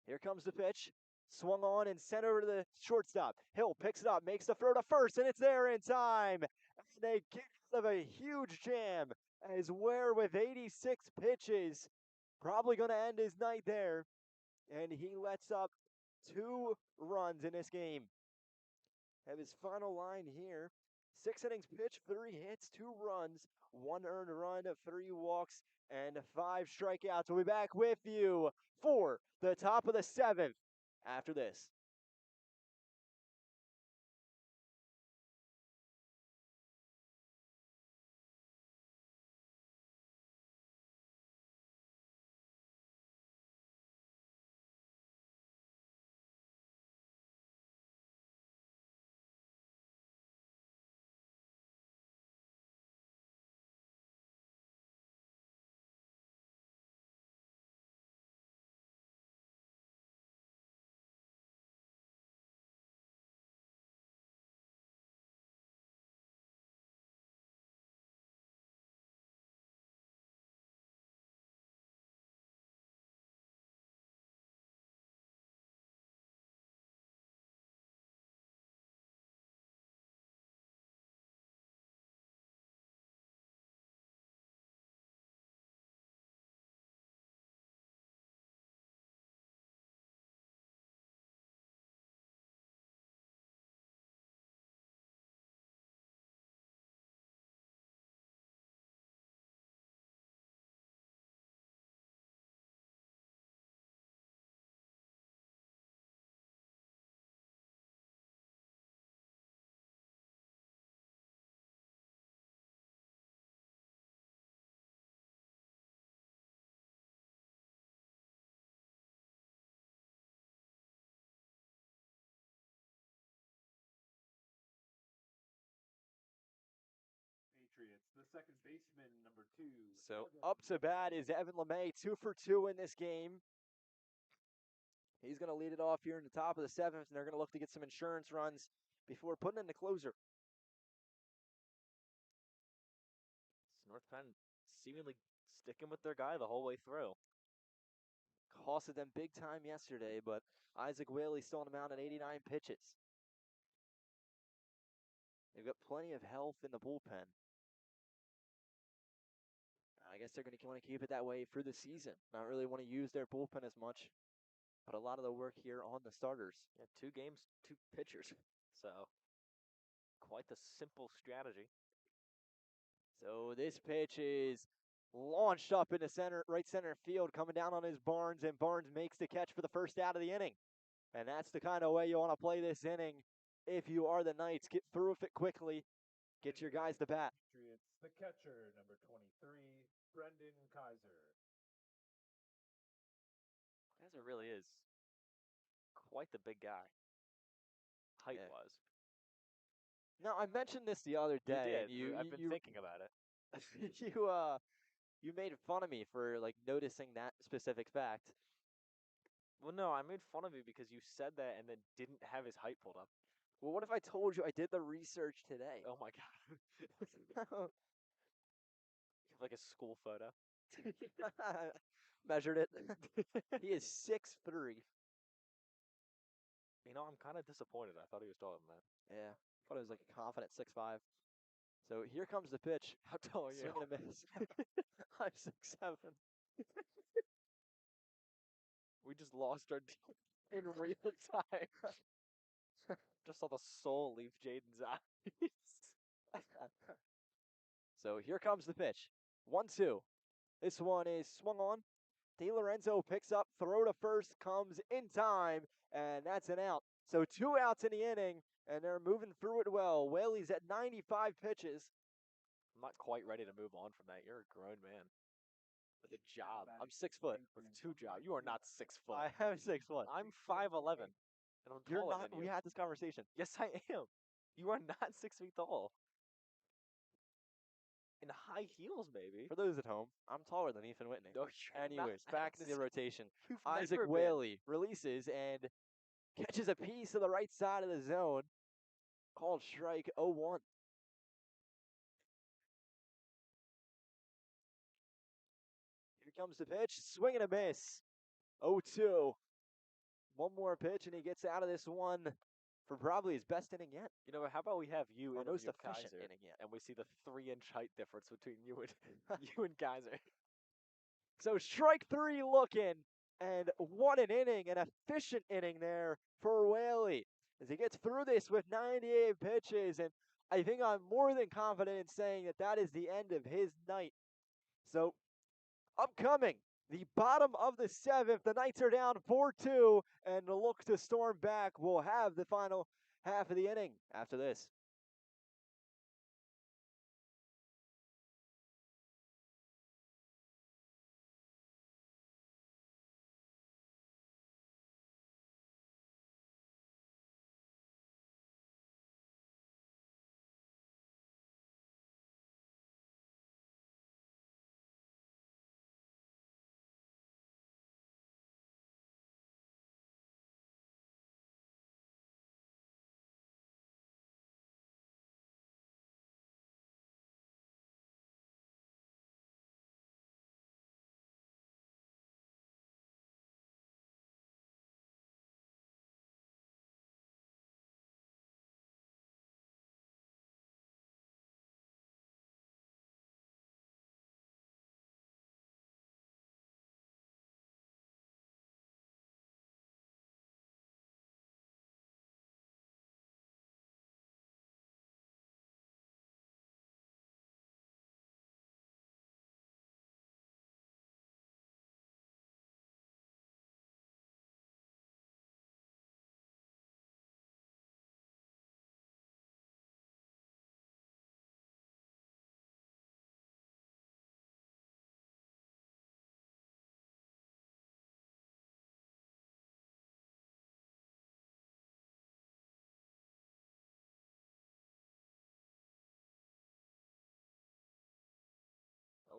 Here comes the pitch. Swung on and sent over to the shortstop. Hill picks it up, makes the throw to first, and it's there in time. And they get out of a huge jam. as Ware with 86 pitches, probably going to end his night there. And he lets up 2 runs in this game. Have his final line here. 6 innings pitched, 3 hits, 2 runs, 1 earned run, 3 walks, and 5 strikeouts. We'll be back with you for the top of the 7th after this.
Patriots, the second baseman, number 2.
So up to bat is Evan LeMay, 2 for 2 in this game. He's going to lead it off here in the top of the 7th, and they're going to look to get some insurance runs before putting in the closer.
North Penn seemingly sticking with their guy the whole way through.
Costed them big time yesterday, but Isaac Whaley's still on the mound at 89 pitches. They've got plenty of health in the bullpen. I guess they're going to want to keep it that way for the season. Not really want to use their bullpen as much, but a lot of the work here on the starters.
Yeah, 2 games, 2 pitchers. So quite the simple strategy.
So this pitch is launched up into right center field, coming down on his Barnes, and Barnes makes the catch for the first out of the inning. And that's the kind of way you want to play this inning if you are the Knights. Get through with it quickly, get your guys to bat.
Patriots, the catcher, number 23, Brendan Kaiser.
Kaiser really is quite the big guy, height-wise.
Now, I mentioned this the other day.
You did. I've been thinking about it.
You made fun of me for like noticing that specific fact.
Well, no, I made fun of you because you said that and then didn't have his height pulled up.
Well, what if I told you I did the research today?
Oh my god. Like a school photo.
Measured it. He is 6'3".
You know, I'm kind of disappointed. I thought he was taller than that.
Yeah, thought it was like a confident 6'5". So here comes the pitch.
How tall are you?
Swing and a miss. I'm 6'7".
We just lost our deal in real time. Just saw the soul leave Jaden's eyes.
So here comes the pitch. 1-2. This one is swung on. DeLorenzo picks up, throw to first, comes in time, and that's an out. So 2 outs in the inning, and they're moving through it well. Whaley's at 95 pitches.
I'm not quite ready to move on from that. You're a grown man with a job.
I'm 6 foot.
With 2 jobs. You are not 6 foot.
I am 6 foot.
I'm 5'11", and I'm
You're
taller
not.
than
We
you.
had this conversation.
Yes, I am. You are not 6 feet tall. In high heels, baby.
For those at home, I'm taller than Ethan Whitney.
No, you're
Anyways,
not.
back into the rotation.
You've
Isaac
never been.
Whaley releases and catches a piece of the right side of the zone. Called strike 0-1. Here comes the pitch. Swing and a miss. 0-2. One more pitch and he gets out of this one for probably his best inning yet.
You know what? How about we have you
Or most
interview
efficient
Kaiser,
inning yet.
and we see the 3-inch height difference between you and you and Kaiser.
So strike three looking, and what an inning, an efficient inning there for Whaley as he gets through this with 98 pitches. And I think I'm more than confident in saying that that is the end of his night. So upcoming, the bottom of the seventh, the Knights are down 4-2 and look to storm back. We'll have the final half of the inning after this.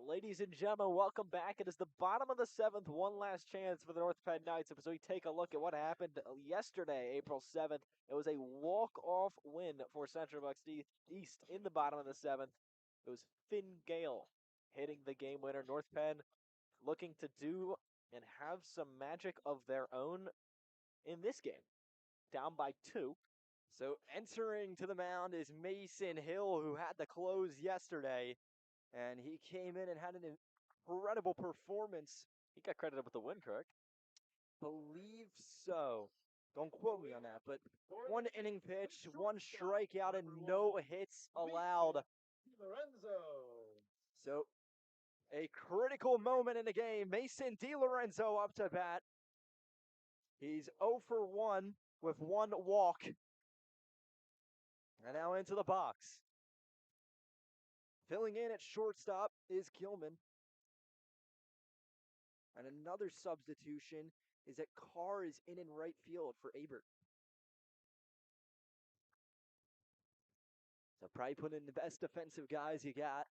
Ladies and gentlemen, welcome back. It is the bottom of the seventh, one last chance for the North Penn Knights. As we take a look at what happened yesterday, April 7th, it was a walk-off win for Central Bucks East in the bottom of the seventh. It was Finn Gale hitting the game winner. North Penn looking to do and have some magic of their own in this game. Down by 2.
So entering to the mound is Mason Hill, who had the close yesterday, and he came in and had an incredible performance.
He got credited with the win, correct?
Believe so. Don't quote me on that, but one inning pitch, one strikeout, and no hits allowed.
Lorenzo.
So a critical moment in the game. Mason DiLorenzo up to bat. He's 0 for 1 with one walk. And now into the box. Filling in at shortstop is Gilman. And another substitution is that Carr is in right field for Abert. So probably put in the best defensive guys you got.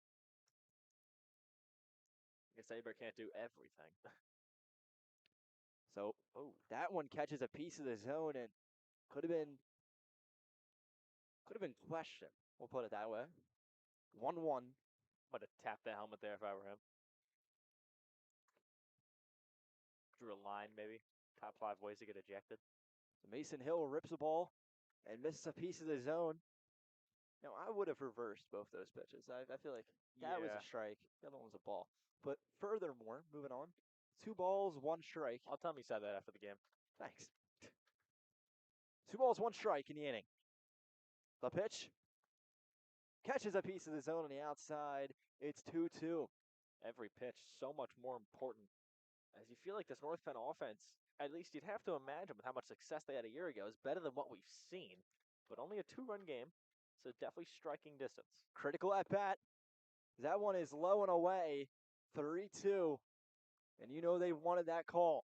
I guess Abert can't do everything.
So, that one catches a piece of the zone and could have been questioned. We'll put it that way. 1-1.
Would have tapped the helmet there if I were him. Drew a line, maybe. Top 5 ways to get ejected.
So Mason Hill rips the ball and misses a piece of the zone. Now, I would have reversed both those pitches. I feel like that was a strike. The other one was a ball. But furthermore, moving on, 2 balls, 1 strike.
I'll tell him he said that after the game.
Thanks. 2 balls, 1 strike in the inning. The pitch catches a piece of the zone on the outside. It's 2-2.
Every pitch so much more important. As you feel like this North Penn offense, at least you'd have to imagine with how much success they had a year ago, is better than what we've seen. But only a 2-run game, so definitely striking distance.
Critical at bat. That one is low and away. 3-2. And you know they wanted that call.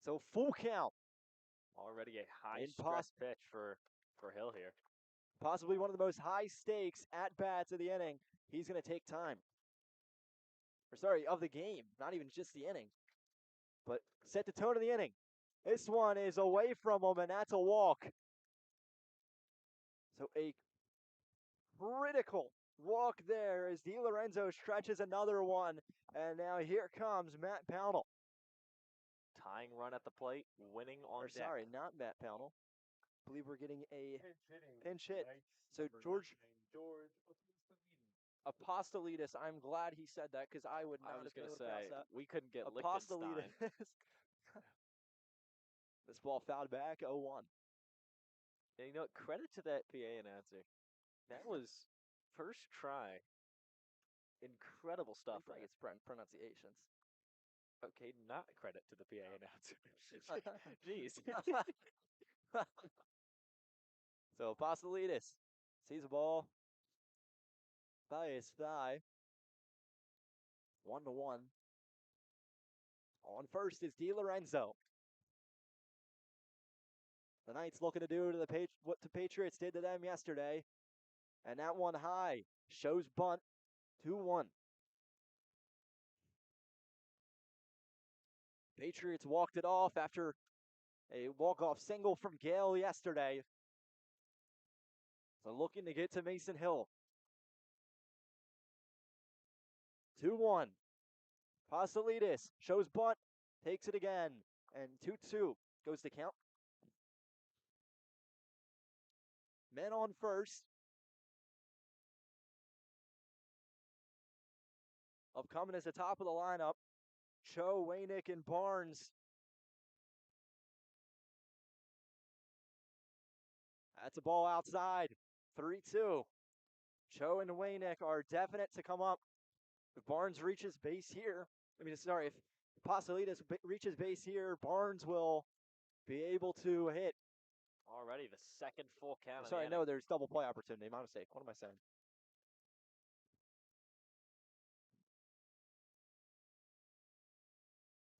So full count.
Already a high-stress pitch for Hill here.
Possibly one of the most high-stakes at-bats of the inning. He's going to take time. Of the game. Not even just the inning. But set the tone of the inning. This one is away from him, and that's a walk. So a critical walk there as DiLorenzo stretches another one. And now here comes Matt Pownell.
Tying run at the plate, winning on deck.
Sorry, not Matt Pownell. believe we're getting a
Pinch
hit.
Knights,
So
number
George
9, George
Apostolides. I'm glad he said that because I would
I
not
was
have been
going
able
to
to pronounce
say,
that.
we couldn't get
Apostolides.
Liechtenstein.
This ball fouled back, 0-1.
And you know what? Credit to that PA announcer. That was first try. Incredible stuff
I think
there.
it's pronunciations.
Okay, not credit to the PA announcer. Jeez.
So Apostolides sees the ball by his thigh. 1-1. On first is DiLorenzo. The Knights looking to do to what the Patriots did to them yesterday. And that one high shows bunt. 2-1. Patriots walked it off after a walk-off single from Gale yesterday. So looking to get to Mason Hill. 2-1. Apostolides shows bunt, takes it again, and 2-2 goes to count. Men on first. Upcoming is the top of the lineup. Cho, Waynick, and Barnes. That's a ball outside. 3-2. Cho and Waynick are definite to come up. If Barnes reaches base here, if Apostolides reaches base here, Barnes will be able to hit.
Already the second full count.
Sorry, no, there's double play opportunity. My mistake. What am I saying?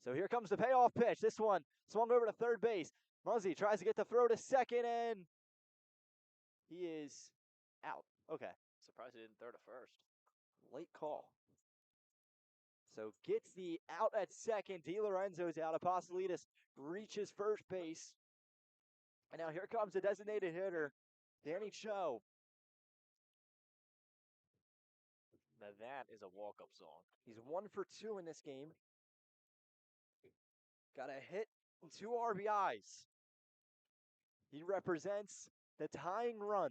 So here comes the payoff pitch. This one swung over to third base. Muzzy tries to get the throw to second, and he is out. Okay.
Surprised he didn't throw to first.
Late call. So gets the out at second. DiLorenzo's out. Apostolides reaches first base. And now here comes the designated hitter, Danny Cho.
Now that is a walk-up song.
He's 1 for 2 in this game. Got a hit and 2 RBIs. He represents the tying run.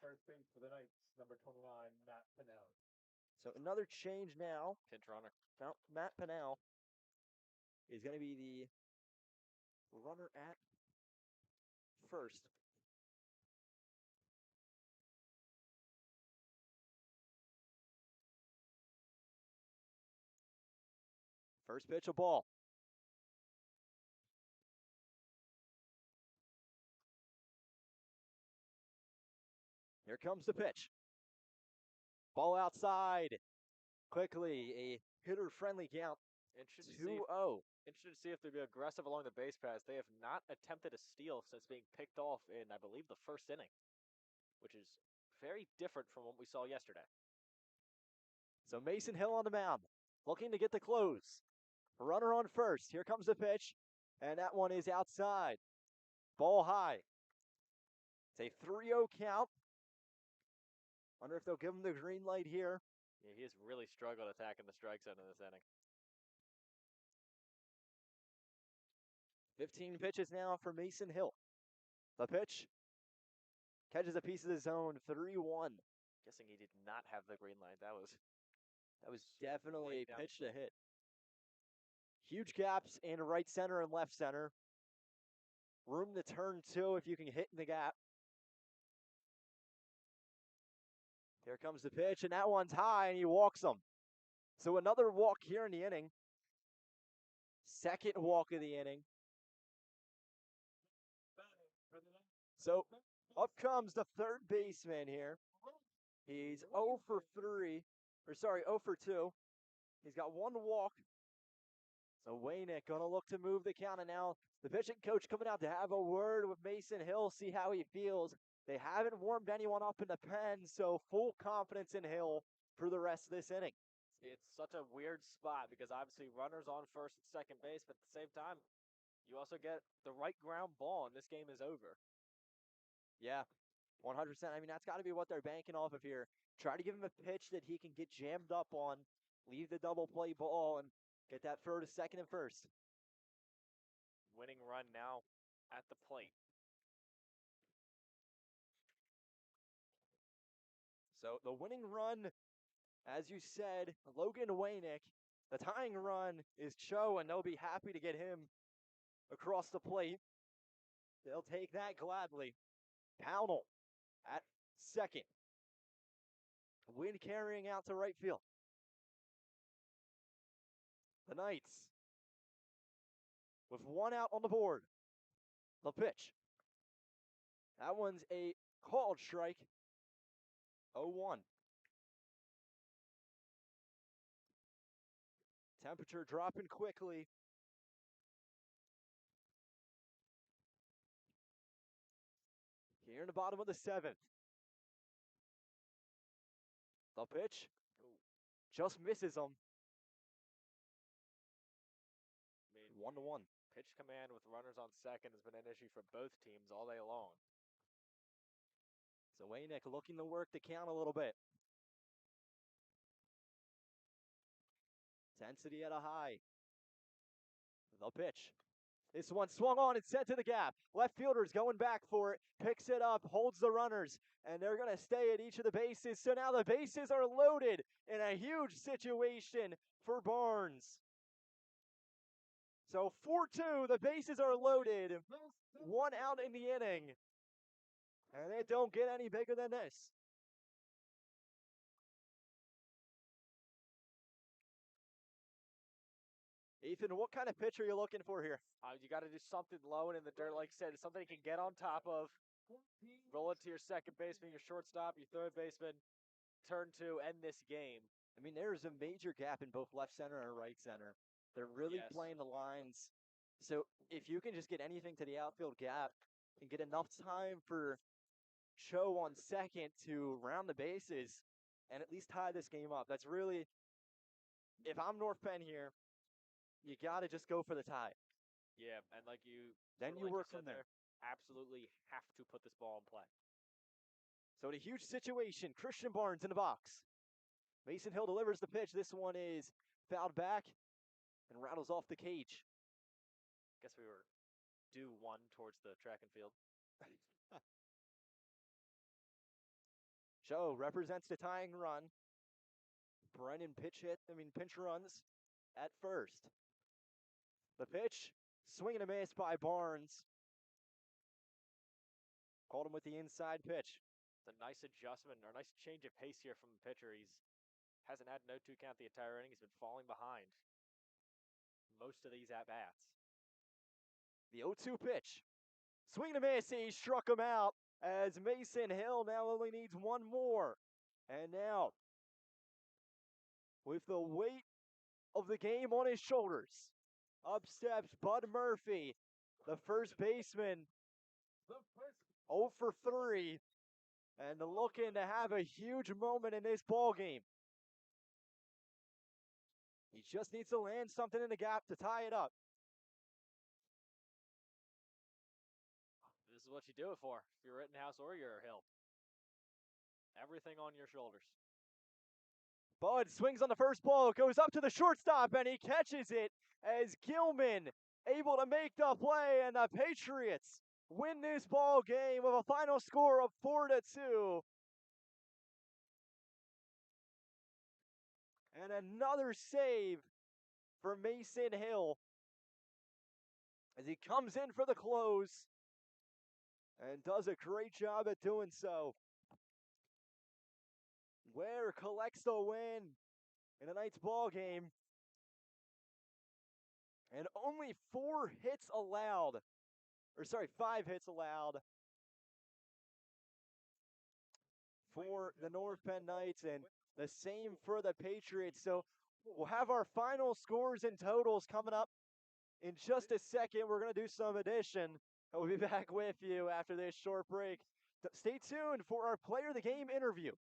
First base for the Knights, number 29, Matt Penn.
So another change now.
Pinch runner.
Matt Penn is going to be the runner at first. First pitch, a ball. Here comes the pitch. Ball outside. Quickly, a hitter-friendly count. 2-0.
Interested to see if they'll be aggressive along the base paths. They have not attempted a steal since being picked off in, I believe, the first inning, which is very different from what we saw yesterday.
So Mason Hill on the mound, looking to get the close. Runner on first. Here comes the pitch, and that one is outside. Ball high. It's a 3-0 count. Wonder if they'll give him the green light here.
Yeah, he has really struggled attacking the strike zone in this inning.
15 pitches now for Mason Hill. The pitch catches a piece of the zone, 3-1.
Guessing he did not have the green light. That was
definitely
right
a
down
pitch to hit. Huge gaps in right center and left center. Room to turn to if you can hit in the gap. Here comes the pitch, and that one's high, and he walks him. So another walk here in the inning. Second walk of the inning. So up comes the third baseman here. He's 0 for 2. He's got 1 walk. So Waynick gonna look to move the count, and now the pitching coach coming out to have a word with Mason Hill, see how he feels. They haven't warmed anyone up in the pen, so full confidence in Hill for the rest of this inning.
It's such a weird spot because obviously runners on first and second base, but at the same time, you also get the right ground ball, and this game is over.
Yeah, 100%. I mean, that's got to be what they're banking off of here. Try to give him a pitch that he can get jammed up on, leave the double play ball, and get that throw to second and first.
Winning run now at the plate.
So the winning run, as you said, Logan Waynick. The tying run is Cho, and they'll be happy to get him across the plate. They'll take that gladly. Pownell at second. Wynn carrying out to right field. The Knights with one out on the board. The pitch. That one's a called strike. 0-1. Temperature dropping quickly. Here in the bottom of the seventh. The pitch. Just misses him.
I mean,
1-1.
pitch command with runners on second has been an issue for both teams all day long.
So Waynick looking to work the count a little bit. Intensity at a high. The pitch. This one swung on and sent to the gap. Left fielder's going back for it. Picks it up, holds the runners, and they're going to stay at each of the bases. So now the bases are loaded in a huge situation for Barnes. So 4-2, the bases are loaded. One out in the inning. And it don't get any bigger than this. Ethan, what kind of pitch are you looking for here?
You got to do something low and in the dirt, like I said, something you can get on top of. Roll it to your second baseman, your shortstop, your third baseman. Turn to end this game.
I mean, there's a major gap in both left center and right center. They're really
Yes.
playing the lines. So if you can just get anything to the outfield gap and get enough time for Cho on second to round the bases and at least tie this game up, that's really, if I'm North Penn here, you got to just go for the tie.
Yeah, and like you
work
said
from there.
Absolutely have to put this ball in play.
So in a huge situation, Christian Barnes in the box. Mason Hill delivers the pitch. This one is fouled back and rattles off the cage.
Guess we were due one towards the track and field.
Cho represents the tying run. Brennan pinch runs at first. The pitch, swing and a miss by Barnes. Called him with the inside pitch.
It's a nice adjustment or a nice change of pace here from the pitcher. Hasn't had no 2 count the entire inning. He's been falling behind most of these at-bats.
The 0-2 pitch. Swing and a miss. He struck him out as Mason Hill now only needs one more. And now, with the weight of the game on his shoulders, up steps Bud Murphy, the first baseman, 0 for 3, and looking to have a huge moment in this ball game. He just needs to land something in the gap to tie it up.
This is what you do it for. If you're Rittenhouse or you're Hill. Everything on your shoulders.
Bud swings on the first ball, goes up to the shortstop, and he catches it as Gilman able to make the play, and the Patriots win this ball game with a final score of 4-2. And another save for Mason Hill as he comes in for the close and does a great job at doing so. Ware collects the win in tonight's ball game. And only 5 hits allowed for the North Penn Knights, and the same for the Patriots. So we'll have our final scores and totals coming up in just a second. We're going to do some addition, and we'll be back with you after this short break. Stay tuned for our Player of the Game interview.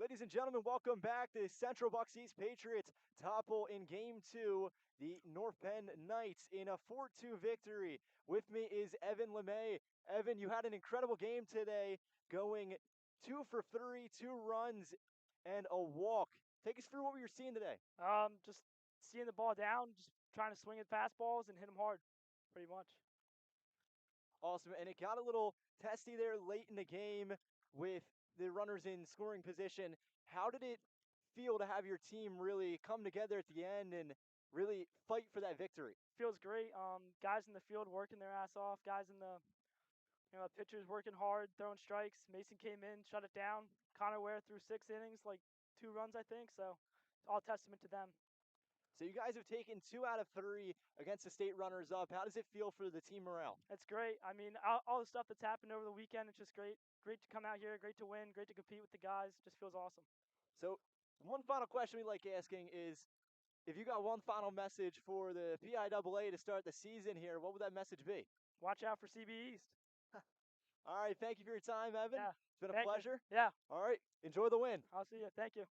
Ladies and gentlemen, welcome back. The Central Bucks East Patriots topple in Game 2 the North Penn Knights in a 4-2 victory. With me is Evan LeMay. Evan, you had an incredible game today, going 2 for 3, 2 runs, and a walk. Take us through what we were seeing today.
Just seeing the ball down, just trying to swing at fastballs and hit them hard, pretty much.
Awesome, and it got a little testy there late in the game with the runners in scoring position. How did it feel to have your team really come together at the end and really fight for that victory?
Feels great. Guys in the field working their ass off. Guys in the pitchers working hard, throwing strikes. Mason came in, shut it down. Connor Ware threw 6 innings, like 2 runs, I think. So, all testament to them.
So you guys have taken 2 out of 3 against the state runners-up. How does it feel for the team morale?
It's great. I mean, all the stuff that's happened over the weekend, it's just great. Great to come out here, great to win, great to compete with the guys. Just feels awesome.
So one final question we like asking is, if you got one final message for the PIAA to start the season here, what would that message be?
Watch out for CB East.
All right, thank you for your time, Evan.
Yeah.
It's been a
Thank you.
pleasure.
Yeah.
All right, enjoy the win.
I'll see you. Thank you.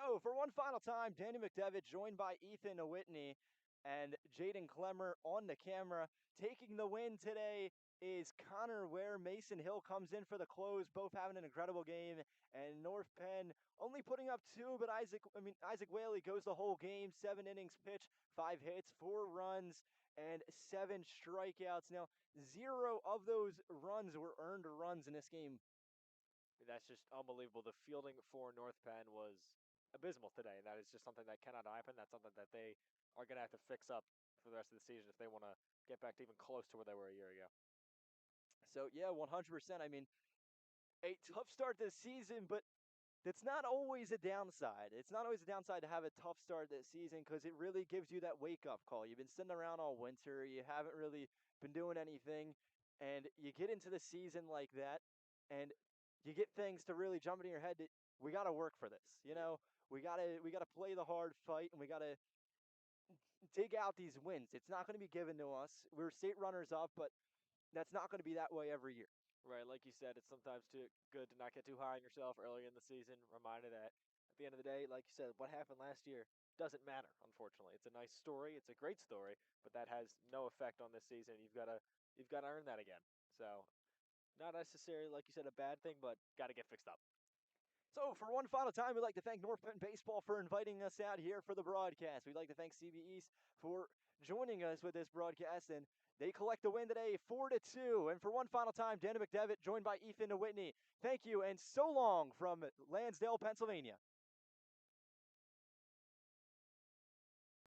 So for one final time, Danny McDevitt joined by Ethan Whitney and Jaden Clemmer on the camera. Taking the win today is Connor Ware. Mason Hill comes in for the close, both having an incredible game. And North Penn only putting up 2, but Isaac Whaley goes the whole game. 7 innings pitched, 5 hits, 4 runs, and 7 strikeouts. Now, 0 of those runs were earned runs in this game.
That's just unbelievable. The fielding for North Penn was abysmal today, and that is just something that cannot happen. That's something that they are going to have to fix up for the rest of the season if they want to get back to even close to where they were a year ago.
So, yeah, 100%. I mean, a tough start this season, but that's not always a downside. It's not always a downside to have a tough start this season because it really gives you that wake-up call. You've been sitting around all winter. You haven't really been doing anything, and you get into the season like that, and you get things to really jump into your head that we got to work for this. You know, we got to play the hard fight, and we got to dig out these wins. It's not going to be given to us. We're state runners up, but that's not going to be that way every year.
Right, like you said, it's sometimes good to not get too high on yourself early in the season. Reminded that at the end of the day, like you said, what happened last year doesn't matter, unfortunately. It's a nice story, it's a great story, but that has no effect on this season. You've got to earn that again. So, not necessarily, like you said, a bad thing, but got to get fixed up.
So, for one final time, we'd like to thank North Penn Baseball for inviting us out here for the broadcast. We'd like to thank CB East for joining us with this broadcast, and they collect the win today, 4-2. And for one final time, Danny McDevitt, joined by Ethan Whitney. Thank you, and so long from Lansdale, Pennsylvania.